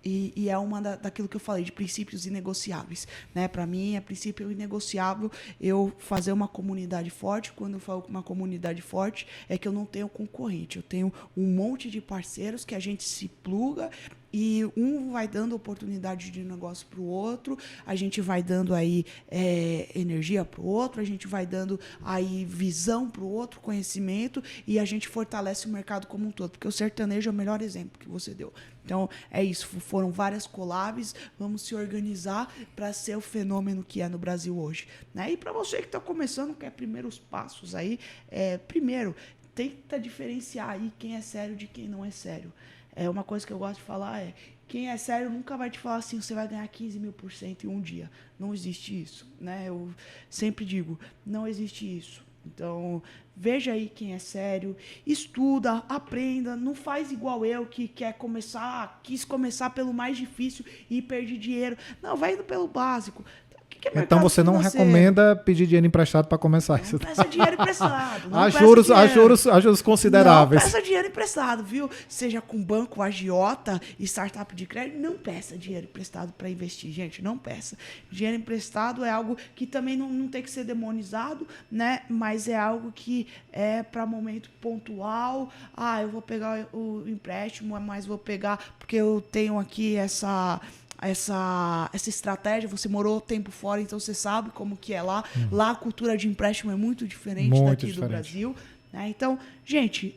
E é uma daquilo que eu falei, de princípios inegociáveis. Né? Para mim, é princípio inegociável eu fazer uma comunidade forte. Quando eu falo uma comunidade forte, é que eu não tenho concorrente. Eu tenho um monte de parceiros que a gente se pluga e um vai dando oportunidade de negócio para o outro, a gente vai dando aí energia para o outro, a gente vai dando aí visão para o outro, conhecimento, e a gente fortalece o mercado como um todo, porque o sertanejo é o melhor exemplo que você deu. Então, é isso, foram várias collabs, vamos se organizar para ser o fenômeno que é no Brasil hoje. Né? E para você que está começando, quer primeiros passos aí, primeiro, tenta diferenciar aí quem é sério de quem não é sério. Uma coisa que eu gosto de falar quem é sério nunca vai te falar assim, você vai ganhar 15.000% em um dia. Não existe isso. Né? Eu sempre digo, não existe isso. Então, veja aí quem é sério, estuda, aprenda, não faz igual eu que quis começar pelo mais difícil e perdi dinheiro. Não, vai indo pelo básico. Então você não recomenda pedir dinheiro emprestado para começar isso? Não peça dinheiro emprestado. Há juros consideráveis. Não peça dinheiro emprestado, viu? Seja com banco, agiota e startup de crédito, não peça dinheiro emprestado para investir, gente, não peça. Dinheiro emprestado é algo que também não tem que ser demonizado, né? Mas é algo que é para momento pontual. Eu vou pegar o empréstimo, mas vou pegar porque eu tenho aqui essa estratégia, você morou tempo fora, então você sabe como que é lá. Lá a cultura de empréstimo é muito diferente do Brasil. Né? Então, gente,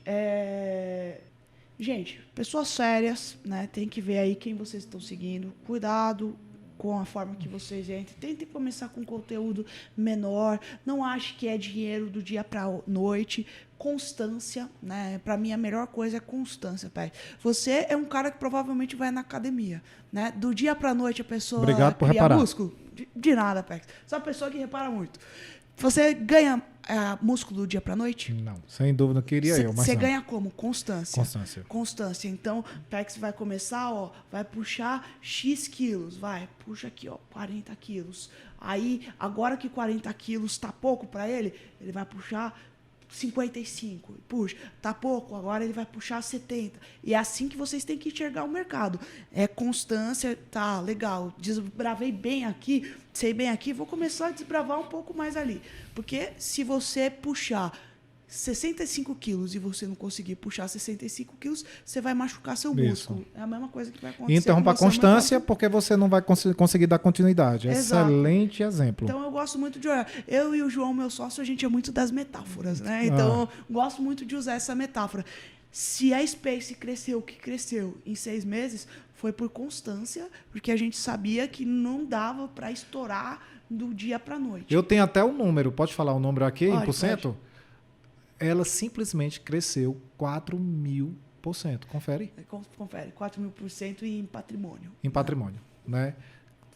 Gente, pessoas sérias, né? Tem que ver aí quem vocês estão seguindo. Cuidado com a forma que vocês entram. Tentem começar com conteúdo menor. Não ache que é dinheiro do dia para noite. Constância, né? Para mim a melhor coisa é constância, pai. Você é um cara que provavelmente vai na academia, né? Do dia para noite a pessoa Obrigado por cria reparar. músculo. De nada, pai. Só uma pessoa que repara muito. Você ganha músculo do dia para noite? Não, sem dúvida, queria eu, mas Você não. ganha como? Constância. Constância. Constância. Então, Pex vai começar, ó, vai puxar X quilos, puxa aqui, ó, 40 quilos. Aí, agora que 40 quilos tá pouco para ele vai puxar 55. Puxa, tá pouco, agora ele vai puxar 70. E é assim que vocês têm que enxergar o mercado. É constância, tá, legal. Desbravei bem aqui, sei bem aqui, vou começar a desbravar um pouco mais ali. Porque se você puxar 65 quilos e você não conseguir puxar 65 quilos, você vai machucar seu Isso. músculo. É a mesma coisa que vai E acontecer. interrompa a com você no constância mercado. porque você não vai conseguir dar continuidade. Exato. Excelente exemplo. Então eu gosto muito de olhar. Eu e o João, meu sócio, a gente é muito das metáforas, né? Então eu gosto muito de usar essa metáfora. Se a Space cresceu o que cresceu em 6 meses, foi por constância, porque a gente sabia que não dava para estourar do dia para noite. Eu tenho até o número, pode falar o número aqui Pode, em porcento? Ela simplesmente cresceu 4.000%. Confere. Confere, 4.000% em patrimônio. Em patrimônio, né?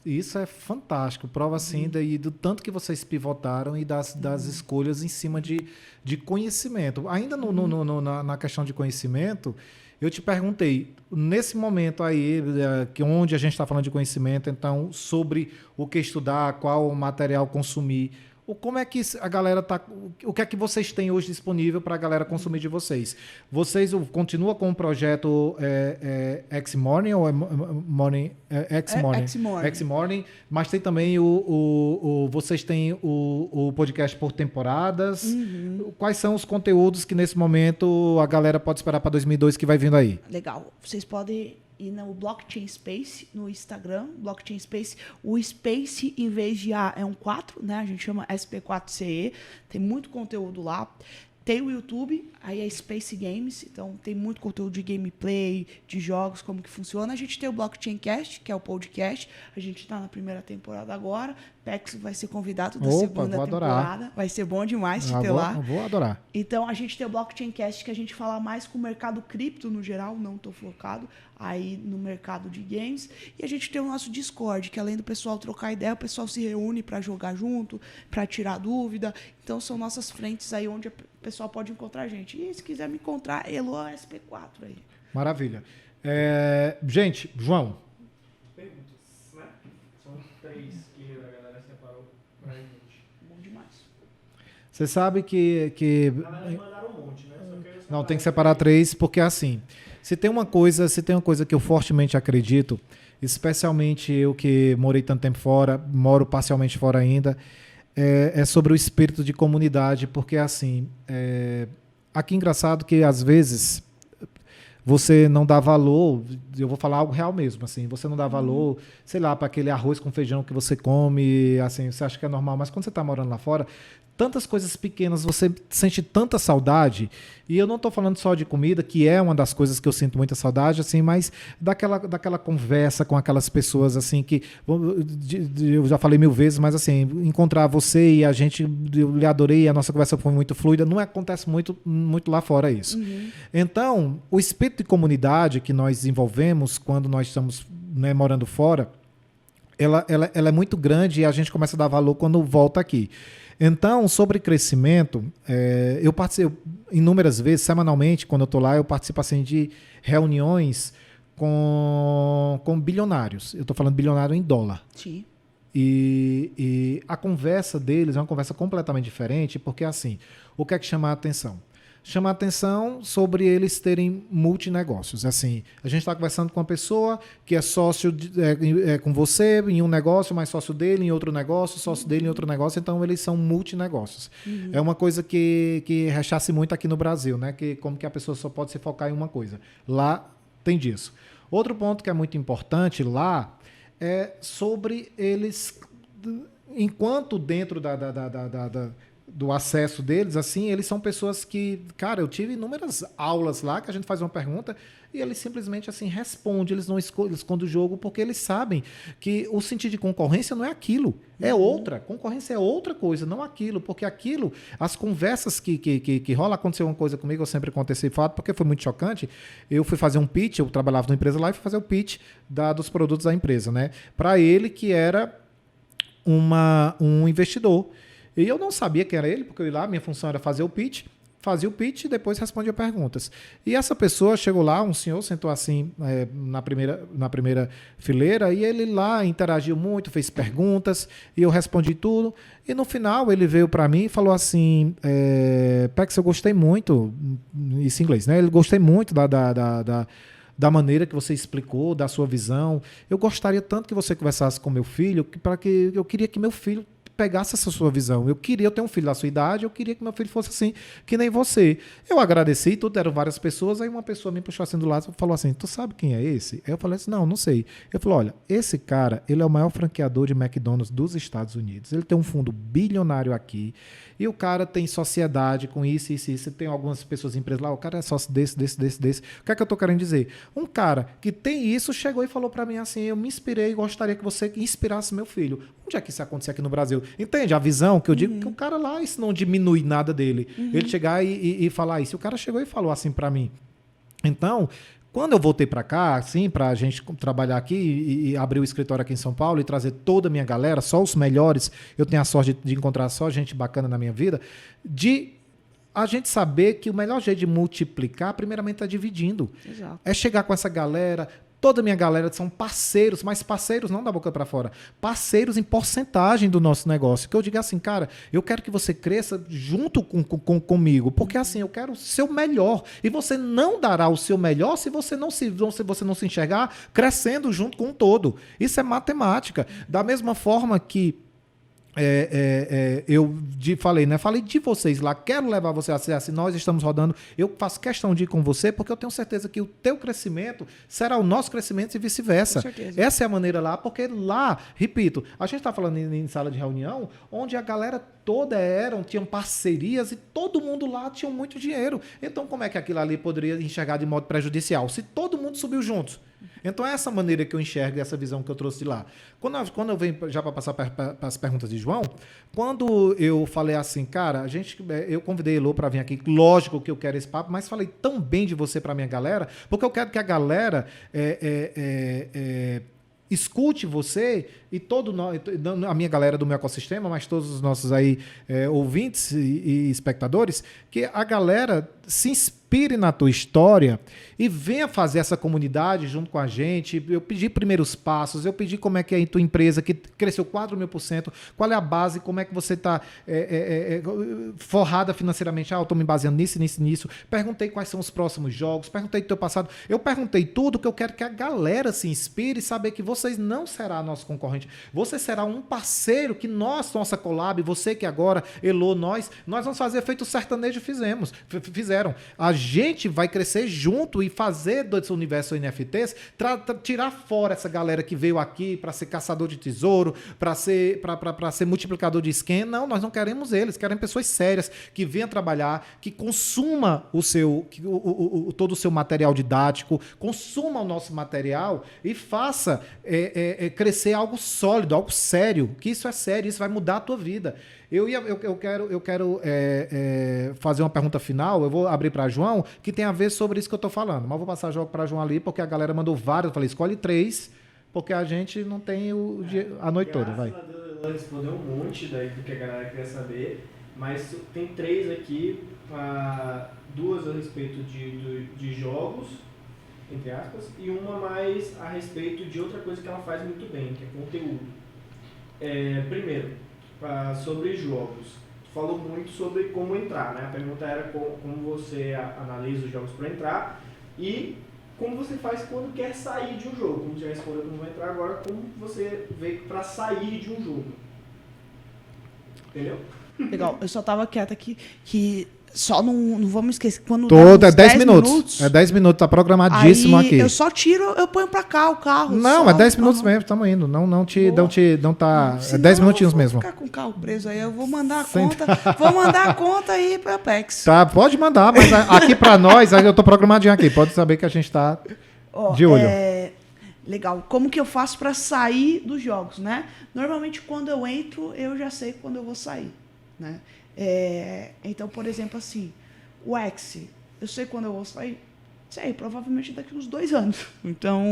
Isso é fantástico, prova assim daí do tanto que vocês pivotaram e das escolhas em cima de conhecimento. Ainda na questão de conhecimento, eu te perguntei, nesse momento aí, que onde a gente está falando de conhecimento, então, sobre o que estudar, qual material consumir, como é que a galera tá. O que é que vocês têm hoje disponível para a galera consumir de vocês? Vocês continuam com o projeto X-Morning ou Morning? X-Morning. X-Morning. X-Morning, mas tem também vocês têm o podcast por temporadas. Quais são os conteúdos que nesse momento a galera pode esperar para 2002 que vai vindo aí? Legal. Vocês podem ir no Blockchain Space, no Instagram, Blockchain Space. O Space, em vez de A, é um 4, né? A gente chama SP4CE. Tem muito conteúdo lá. Tem o YouTube, aí é Space Games, então tem muito conteúdo de gameplay, de jogos, como que funciona. A gente tem o Blockchain Cast, que é o podcast. A gente está na primeira temporada agora. Pex vai ser convidado da segunda vou temporada. Adorar. Vai ser bom demais te ter lá. Vou adorar. Então, a gente tem o Blockchain Cast, que a gente fala mais com o mercado cripto no geral, não estou focado aí no mercado de games. E a gente tem o nosso Discord, que além do pessoal trocar ideia, o pessoal se reúne para jogar junto, para tirar dúvida. Então, são nossas frentes aí onde o pessoal pode encontrar a gente. E se quiser me encontrar, Eloa SP4 aí. Maravilha. Gente, João. Perguntas, né? São 3 que a galera separou pra gente. Bom demais. Você sabe que Na verdade, mandaram um monte, né? Só que eu não tem que separar 3 porque assim, se tem uma coisa que eu fortemente acredito, especialmente eu que morei tanto tempo fora, moro parcialmente fora ainda, é sobre o espírito de comunidade, porque assim, aqui engraçado que às vezes você não dá valor, eu vou falar algo real mesmo, assim, você não dá valor, sei lá, para aquele arroz com feijão que você come, assim, você acha que é normal, mas quando você está morando lá fora, tantas coisas pequenas, você sente tanta saudade, e eu não estou falando só de comida, que é uma das coisas que eu sinto muita saudade, assim, mas daquela conversa com aquelas pessoas, assim, que eu já falei 1000 vezes, mas assim, encontrar você e a gente, eu lhe adorei, a nossa conversa foi muito fluida, não acontece muito lá fora isso. Então, o espírito de comunidade que nós desenvolvemos quando nós estamos, né, morando fora, ela é muito grande e a gente começa a dar valor quando volta aqui. Então, sobre crescimento, eu participo inúmeras vezes, semanalmente, quando eu estou lá, eu participo assim, de reuniões com bilionários. Eu estou falando bilionário em dólar. Sim. E a conversa deles é uma conversa completamente diferente, porque assim, o que é que chama a atenção? Chama a atenção sobre eles terem multinegócios. Assim, a gente está conversando com uma pessoa que é sócio com você em um negócio, mas sócio dele em outro negócio, sócio dele em outro negócio, então eles são multinegócios. É uma coisa que rechace muito aqui no Brasil, né? Que como que a pessoa só pode se focar em uma coisa. Lá tem disso. Outro ponto que é muito importante lá é sobre eles, enquanto dentro do acesso deles, assim, eles são pessoas que, cara, eu tive inúmeras aulas lá que a gente faz uma pergunta e eles simplesmente assim respondem, eles não escondem o jogo porque eles sabem que o sentido de concorrência não é aquilo, é outra. Concorrência é outra coisa, não aquilo, porque aquilo, as conversas que rola, aconteceu uma coisa comigo, eu sempre conto esse fato porque foi muito chocante. Eu fui fazer um pitch, eu trabalhava numa empresa lá e fui fazer o pitch dos produtos da empresa, né? Para ele que era um investidor. E eu não sabia quem era ele, porque eu ia lá, minha função era fazer o pitch, fazia o pitch e depois respondia perguntas. E essa pessoa chegou lá, um senhor sentou assim na primeira fileira, e ele lá interagiu muito, fez perguntas, e eu respondi tudo. E no final ele veio para mim e falou assim, Pex, eu gostei muito, isso em inglês, né? Ele gostei muito da maneira que você explicou, da sua visão. Eu gostaria tanto que você conversasse com meu filho, para que eu queria que meu filho pegasse essa sua visão. Eu tenho um filho da sua idade, eu queria que meu filho fosse assim, que nem você. Eu agradeci, tudo, eram várias pessoas, aí uma pessoa me puxou assim do lado e falou assim, tu sabe quem é esse? Aí eu falei assim, não sei. Eu falei, olha, esse cara, ele é o maior franqueador de McDonald's dos Estados Unidos. Ele tem um fundo bilionário aqui, e o cara tem sociedade com isso. Tem algumas pessoas em empresa lá, o cara é sócio desse. O que é que eu tô querendo dizer? Um cara que tem isso, chegou e falou para mim assim, eu me inspirei e gostaria que você inspirasse meu filho. Onde é que isso acontecer aqui no Brasil? Entende? A visão que eu digo que o cara lá, isso não diminui nada dele. Ele chegar e falar isso. O cara chegou e falou assim para mim. Então, quando eu voltei para cá, assim, para a gente trabalhar aqui e abrir o escritório aqui em São Paulo e trazer toda a minha galera, só os melhores, eu tenho a sorte de encontrar só gente bacana na minha vida, de a gente saber que o melhor jeito de multiplicar, primeiramente, é dividindo. Exato. É chegar com essa galera. Toda a minha galera são parceiros, mas parceiros não da boca para fora, parceiros em porcentagem do nosso negócio. Que eu diga assim, cara, eu quero que você cresça junto comigo, porque assim, eu quero o seu melhor. E você não dará o seu melhor se você não se enxergar crescendo junto com o todo. Isso é matemática. Da mesma forma que falei, né? Falei de vocês lá, quero levar você a ser assim, nós estamos rodando, eu faço questão de ir com você, porque eu tenho certeza que o teu crescimento será o nosso crescimento e vice-versa. Essa é a maneira lá, porque lá, repito, a gente está falando em sala de reunião, onde a galera toda tinham parcerias e todo mundo lá tinha muito dinheiro. Então, como é que aquilo ali poderia enxergar de modo prejudicial? Se todo mundo subiu juntos. Então, é essa maneira que eu enxergo, essa visão que eu trouxe de lá. Quando eu venho já para passar para as perguntas de João, quando eu falei assim, cara, eu convidei Elô para vir aqui, lógico que eu quero esse papo, mas falei tão bem de você para minha galera, porque eu quero que a galera escute você e a minha galera do meu ecossistema, mas todos os nossos aí ouvintes e espectadores, que a galera se inspire na tua história e venha fazer essa comunidade junto com a gente. Eu pedi primeiros passos, eu pedi como é que é a tua empresa, que cresceu 4.000%, qual é a base, como é que você está forrada financeiramente. Eu estou me baseando nisso. Perguntei quais são os próximos jogos, perguntei do teu passado. Eu perguntei tudo que eu quero que a galera se inspire e saber que vocês não será nosso concorrente. Você será um parceiro que nossa collab, você que agora, Elô, nós vamos fazer feito o sertanejo fizeram. A gente vai crescer junto e fazer desse universo NFTs, tirar fora essa galera que veio aqui para ser caçador de tesouro, para ser multiplicador de skin. Não, nós não queremos eles, queremos pessoas sérias, que venham trabalhar, que consuma todo o seu material didático, consuma o nosso material e faça crescer algo sólido, algo sério, que isso é sério, isso vai mudar a tua vida. Eu quero fazer uma pergunta final, eu vou abrir para João, que tem a ver sobre isso que eu estou falando, mas vou passar jogo para João ali, porque a galera mandou vários, eu falei, escolhe 3, porque a gente não tem a noite toda. Vai. Ela respondeu um monte daí do que a galera queria saber, mas tem 3 aqui, 2 a respeito de jogos, entre aspas, e uma mais a respeito de outra coisa que ela faz muito bem, que é conteúdo. Primeiro, sobre jogos. Tu falou muito sobre como entrar, né? A pergunta era como você analisa os jogos para entrar e como você faz quando quer sair de um jogo. Como já respondeu como vai entrar agora, como você vê para sair de um jogo. Entendeu? Legal, eu só tava quieta aqui, que Só não vamos esquecer. Quando Todo, dá é uns 10 minutos. É 10 minutos, tá programadíssimo aí aqui. eu só tiro, eu ponho pra cá o carro. Não, só, é 10 minutos aham. mesmo, estamos indo. Não tá. É Senão 10 minutinhos eu vou mesmo. ficar com o carro preso aí. Eu vou mandar a Sem- conta. Vou mandar a conta aí pra Apex. Tá, pode mandar, mas aqui pra nós, aí eu tô programadinho aqui. Pode saber que a gente tá Ó, de olho. Legal. Como que eu faço pra sair dos jogos, né? Normalmente, quando eu entro, eu já sei quando eu vou sair, né? Então, por exemplo, assim, o X, eu sei quando eu vou sair? Sei, provavelmente daqui uns 2 anos. Então,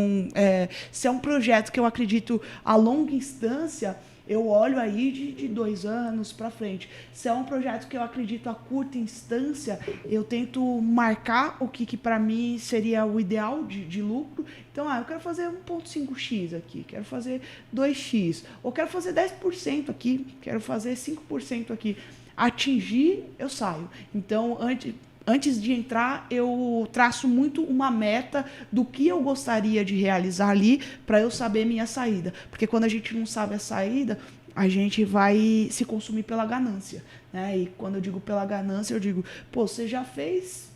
se é um projeto que eu acredito a longa instância, eu olho aí de 2 anos para frente. Se é um projeto que eu acredito a curta instância, eu tento marcar o que para mim seria o ideal de lucro. Então, eu quero fazer 1,5x aqui, quero fazer 2x, ou quero fazer 10% aqui, quero fazer 5% aqui. Atingir, eu saio. Então, antes de entrar, eu traço muito uma meta do que eu gostaria de realizar ali para eu saber minha saída. Porque quando a gente não sabe a saída, a gente vai se consumir pela ganância, né? E quando eu digo pela ganância, eu digo, pô, você já fez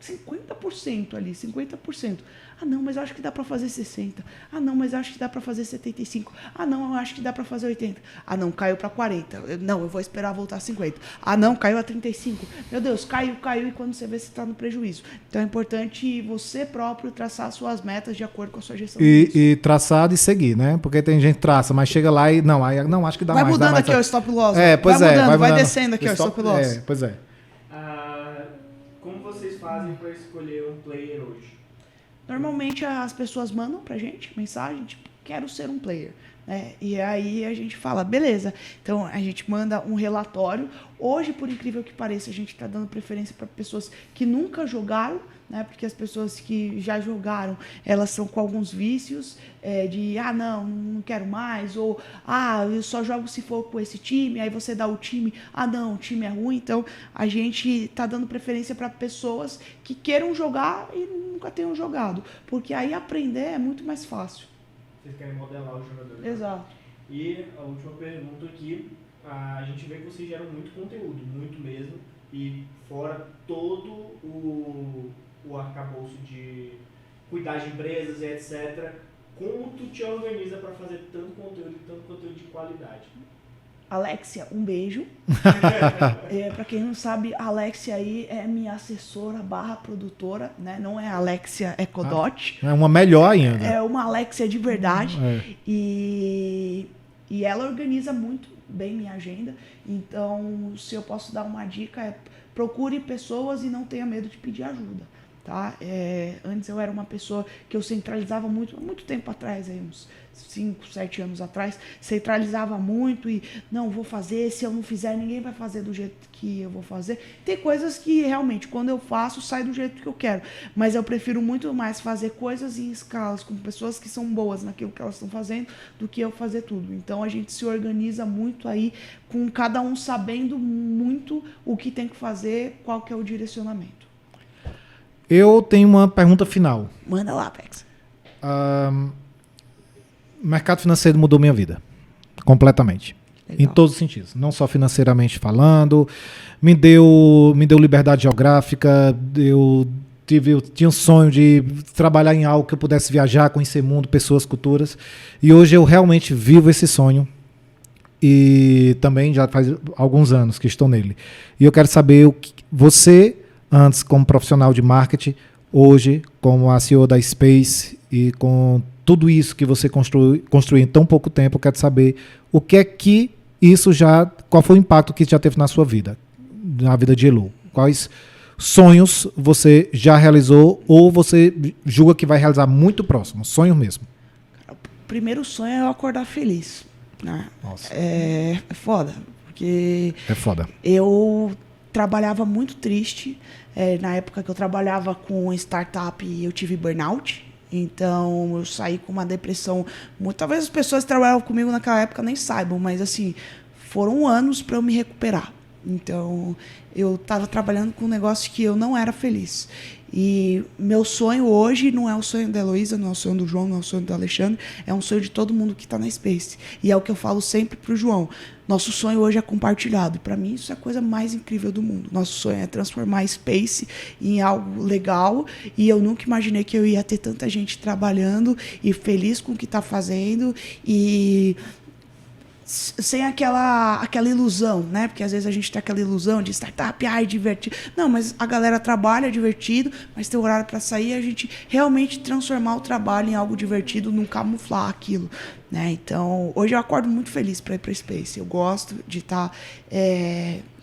50% ali, 50%. Ah, não, mas eu acho que dá para fazer 60%. Ah, não, mas eu acho que dá para fazer 75%. Ah, não, eu acho que dá para fazer 80%. Ah, não, caiu para 40%. Não, eu vou esperar voltar a 50%. Ah, não, caiu a 35%. Meu Deus, caiu, e quando você vê, você está no prejuízo. Então, é importante você próprio traçar suas metas de acordo com a sua gestão. E traçar e seguir, né? Porque tem gente que traça, mas chega lá e não acho que dá vai mais. mudando Dá mais. aqui o stop loss. Pois vai é. mudando, vai mudando. descendo aqui o stop loss. Pois é. Como vocês fazem para escolher um player hoje? Normalmente as pessoas mandam pra gente mensagem, tipo, quero ser um player. Né? E aí a gente fala, beleza. Então a gente manda um relatório. Hoje, por incrível que pareça, a gente está dando preferência para pessoas que nunca jogaram, né? Porque as pessoas que já jogaram, elas são com alguns vícios de, não quero mais, ou, eu só jogo se for com esse time, aí você dá o time, não, o time é ruim. Então, a gente está dando preferência para pessoas que queiram jogar e nunca tenham jogado, porque aí aprender é muito mais fácil. Vocês querem modelar o jogador. Exato. E a última pergunta aqui, a gente vê que vocês geram muito conteúdo, muito mesmo, e fora todo o arcabouço de cuidar de empresas e etc., como tu te organiza para fazer tanto conteúdo de qualidade? Alexia, um beijo. Para quem não sabe, a Alexia aí é minha assessora / produtora, né? Não é Alexia Ecodot. É uma melhor ainda. É uma Alexia de verdade. E ela organiza muito bem minha agenda. Então, se eu posso dar uma dica, procure pessoas e não tenha medo de pedir ajuda. Tá? Antes eu era uma pessoa que eu centralizava muito, há muito tempo atrás, aí, uns 5, 7 anos atrás, centralizava muito e não vou fazer, se eu não fizer ninguém vai fazer do jeito que eu vou fazer. Tem coisas que realmente quando eu faço sai do jeito que eu quero, mas eu prefiro muito mais fazer coisas em escalas com pessoas que são boas naquilo que elas estão fazendo do que eu fazer tudo. Então a gente se organiza muito aí com cada um sabendo muito o que tem que fazer, qual que é o direcionamento. Eu tenho uma pergunta final. Manda lá, Pex. O mercado financeiro mudou minha vida. Completamente. Legal. Em todos os sentidos. Não só financeiramente falando. Me deu liberdade geográfica. Eu tinha um sonho de trabalhar em algo que eu pudesse viajar, conhecer o mundo, pessoas, culturas. E hoje eu realmente vivo esse sonho. E também já faz alguns anos que estou nele. E eu quero saber o que você... Antes, como profissional de marketing, hoje, como a CEO da Space e com tudo isso que você construiu em tão pouco tempo, eu quero saber o que é que qual foi o impacto que isso já teve na sua vida, na vida de Elo? Quais sonhos você já realizou ou você julga que vai realizar muito próximo? Sonho mesmo. O primeiro sonho é eu acordar feliz. Né? Nossa. É foda, porque... É foda. Eu trabalhava muito triste. Na época que eu trabalhava com startup, eu tive burnout. Então, eu saí com uma depressão. Talvez as pessoas que trabalhavam comigo naquela época nem saibam, mas assim, foram anos para eu me recuperar. Então, eu estava trabalhando com um negócio que eu não era feliz. E meu sonho hoje não é o sonho da Heloísa, não é o sonho do João, não é o sonho do Alexandre, é um sonho de todo mundo que está na Space. E é o que eu falo sempre pro João. Nosso sonho hoje é compartilhado. Para mim, isso é a coisa mais incrível do mundo. Nosso sonho é transformar a Space em algo legal. E eu nunca imaginei que eu ia ter tanta gente trabalhando e feliz com o que está fazendo. E sem aquela ilusão, né? Porque às vezes a gente tem aquela ilusão de startup, é divertido. Não, mas a galera trabalha, é divertido, mas tem horário para sair e a gente realmente transformar o trabalho em algo divertido, não camuflar aquilo, né? Então, hoje eu acordo muito feliz para ir para Space. Eu gosto de estar...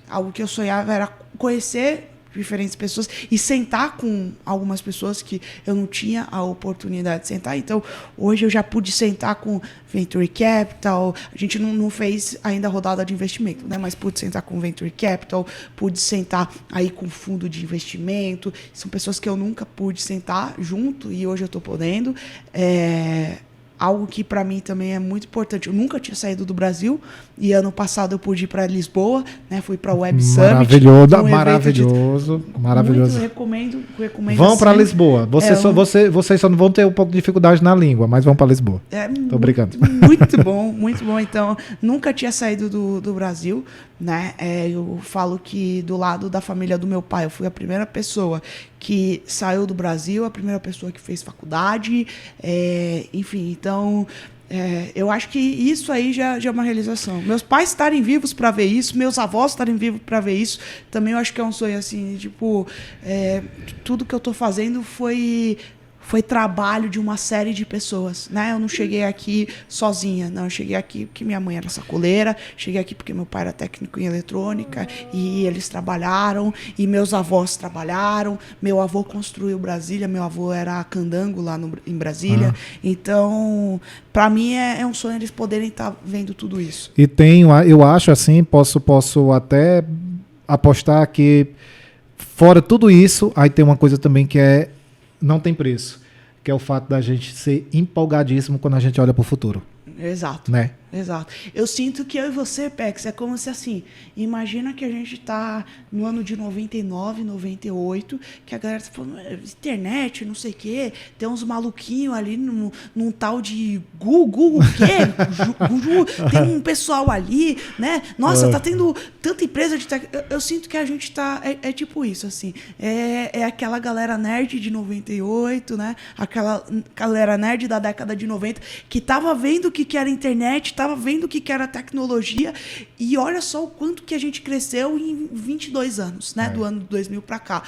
algo que eu sonhava era conhecer diferentes pessoas e sentar com algumas pessoas que eu não tinha a oportunidade de sentar. Então, hoje eu já pude sentar com Venture Capital. A gente não fez ainda a rodada de investimento, né? Mas pude sentar com Venture Capital, pude sentar aí com fundo de investimento. São pessoas que eu nunca pude sentar junto e hoje eu estou podendo. Algo que para mim também é muito importante. Eu nunca tinha saído do Brasil e ano passado eu pude ir para Lisboa, né? Fui para o Web Summit. Maravilhoso. Muito recomendo. Vão para Lisboa. Vocês só não vão ter um pouco de dificuldade na língua, mas vão para Lisboa. Tô brincando. Muito bom, muito bom. Então, nunca tinha saído do Brasil, né? Eu falo que do lado da família do meu pai, eu fui a primeira pessoa que saiu do Brasil, a primeira pessoa que fez faculdade, enfim, então eu acho que isso aí já é uma realização. Meus pais estarem vivos para ver isso, meus avós estarem vivos para ver isso, também eu acho que é um sonho assim, tipo, tudo que eu estou fazendo foi trabalho de uma série de pessoas, né? Eu não cheguei aqui sozinha, não. Eu cheguei aqui porque minha mãe era sacoleira, cheguei aqui porque meu pai era técnico em eletrônica e eles trabalharam, e meus avós trabalharam, meu avô construiu Brasília, meu avô era candango lá em Brasília. Então, para mim é um sonho eles poderem estar vendo tudo isso. E eu acho assim, posso até apostar que fora tudo isso, aí tem uma coisa também que não tem preço, que é o fato da gente ser empolgadíssimo quando a gente olha para o futuro. Exato. Né? Exato. Eu sinto que eu e você, Pex, é como se assim, imagina que a gente está no ano de 99, 98, que a galera tá falando, internet, não sei o quê, tem uns maluquinhos ali num tal de Google, o quê? Tem um pessoal ali, né? Nossa, tá tendo tanta empresa de tech. Eu sinto que a gente tá, é tipo isso, assim, é aquela galera nerd de 98, né? Aquela galera nerd da década de 90, que tava vendo o que era internet, estava vendo o que era tecnologia, e olha só o quanto que a gente cresceu em 22 anos, né? Do ano 2000 para cá.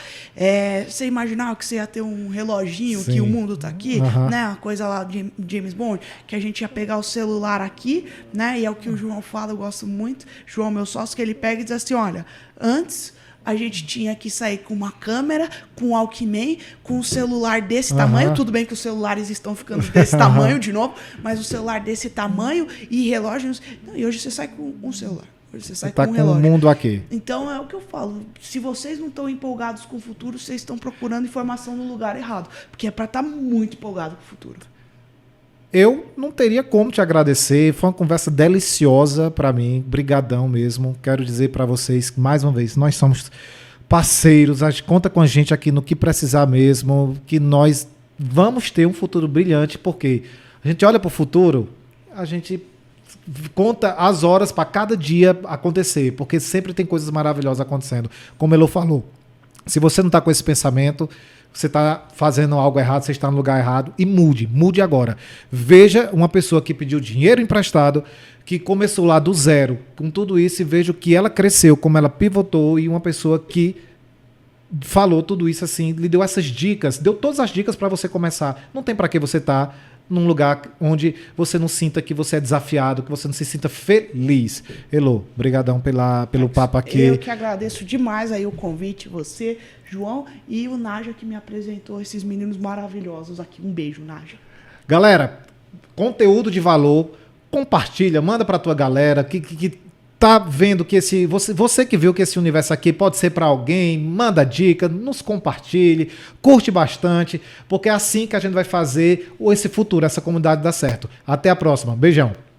Você imaginava que você ia ter um reloginho, sim, que o mundo está aqui, né? Uma coisa lá de James Bond, que a gente ia pegar o celular aqui, né? E é o que o João fala, eu gosto muito. João, meu sócio, que ele pega e diz assim, olha, antes a gente tinha que sair com uma câmera, com um Walkman, com um celular desse tamanho. Tudo bem que os celulares estão ficando desse tamanho de novo, mas o celular desse tamanho e relógios... Não, e hoje você sai com um celular. Hoje você sai tá com um relógio. O mundo aqui. Então, é o que eu falo. Se vocês não estão empolgados com o futuro, vocês estão procurando informação no lugar errado. Porque é para estar muito empolgado com o futuro. Eu não teria como te agradecer. Foi uma conversa deliciosa para mim. Brigadão mesmo. Quero dizer para vocês, mais uma vez, nós somos parceiros. A gente conta com a gente aqui no que precisar mesmo. Que nós vamos ter um futuro brilhante. Porque a gente olha para o futuro, a gente conta as horas para cada dia acontecer. Porque sempre tem coisas maravilhosas acontecendo. Como Elo falou, se você não está com esse pensamento... Você está fazendo algo errado, você está no lugar errado, e mude agora. Veja uma pessoa que pediu dinheiro emprestado, que começou lá do zero, com tudo isso, e veja o que ela cresceu, como ela pivotou, e uma pessoa que falou tudo isso assim, lhe deu essas dicas, deu todas as dicas para você começar. Não tem para que você estar num lugar onde você não sinta que você é desafiado, que você não se sinta feliz. Elo, brigadão pelo papo aqui. Eu que agradeço demais aí o convite, você, João, e o Naja que me apresentou esses meninos maravilhosos aqui. Um beijo, Naja. Galera, conteúdo de valor, compartilha, manda pra tua galera que tá vendo que você que viu que esse universo aqui pode ser para alguém, manda dica, nos compartilhe, curte bastante, porque é assim que a gente vai fazer esse futuro, essa comunidade dar certo. Até a próxima. Beijão.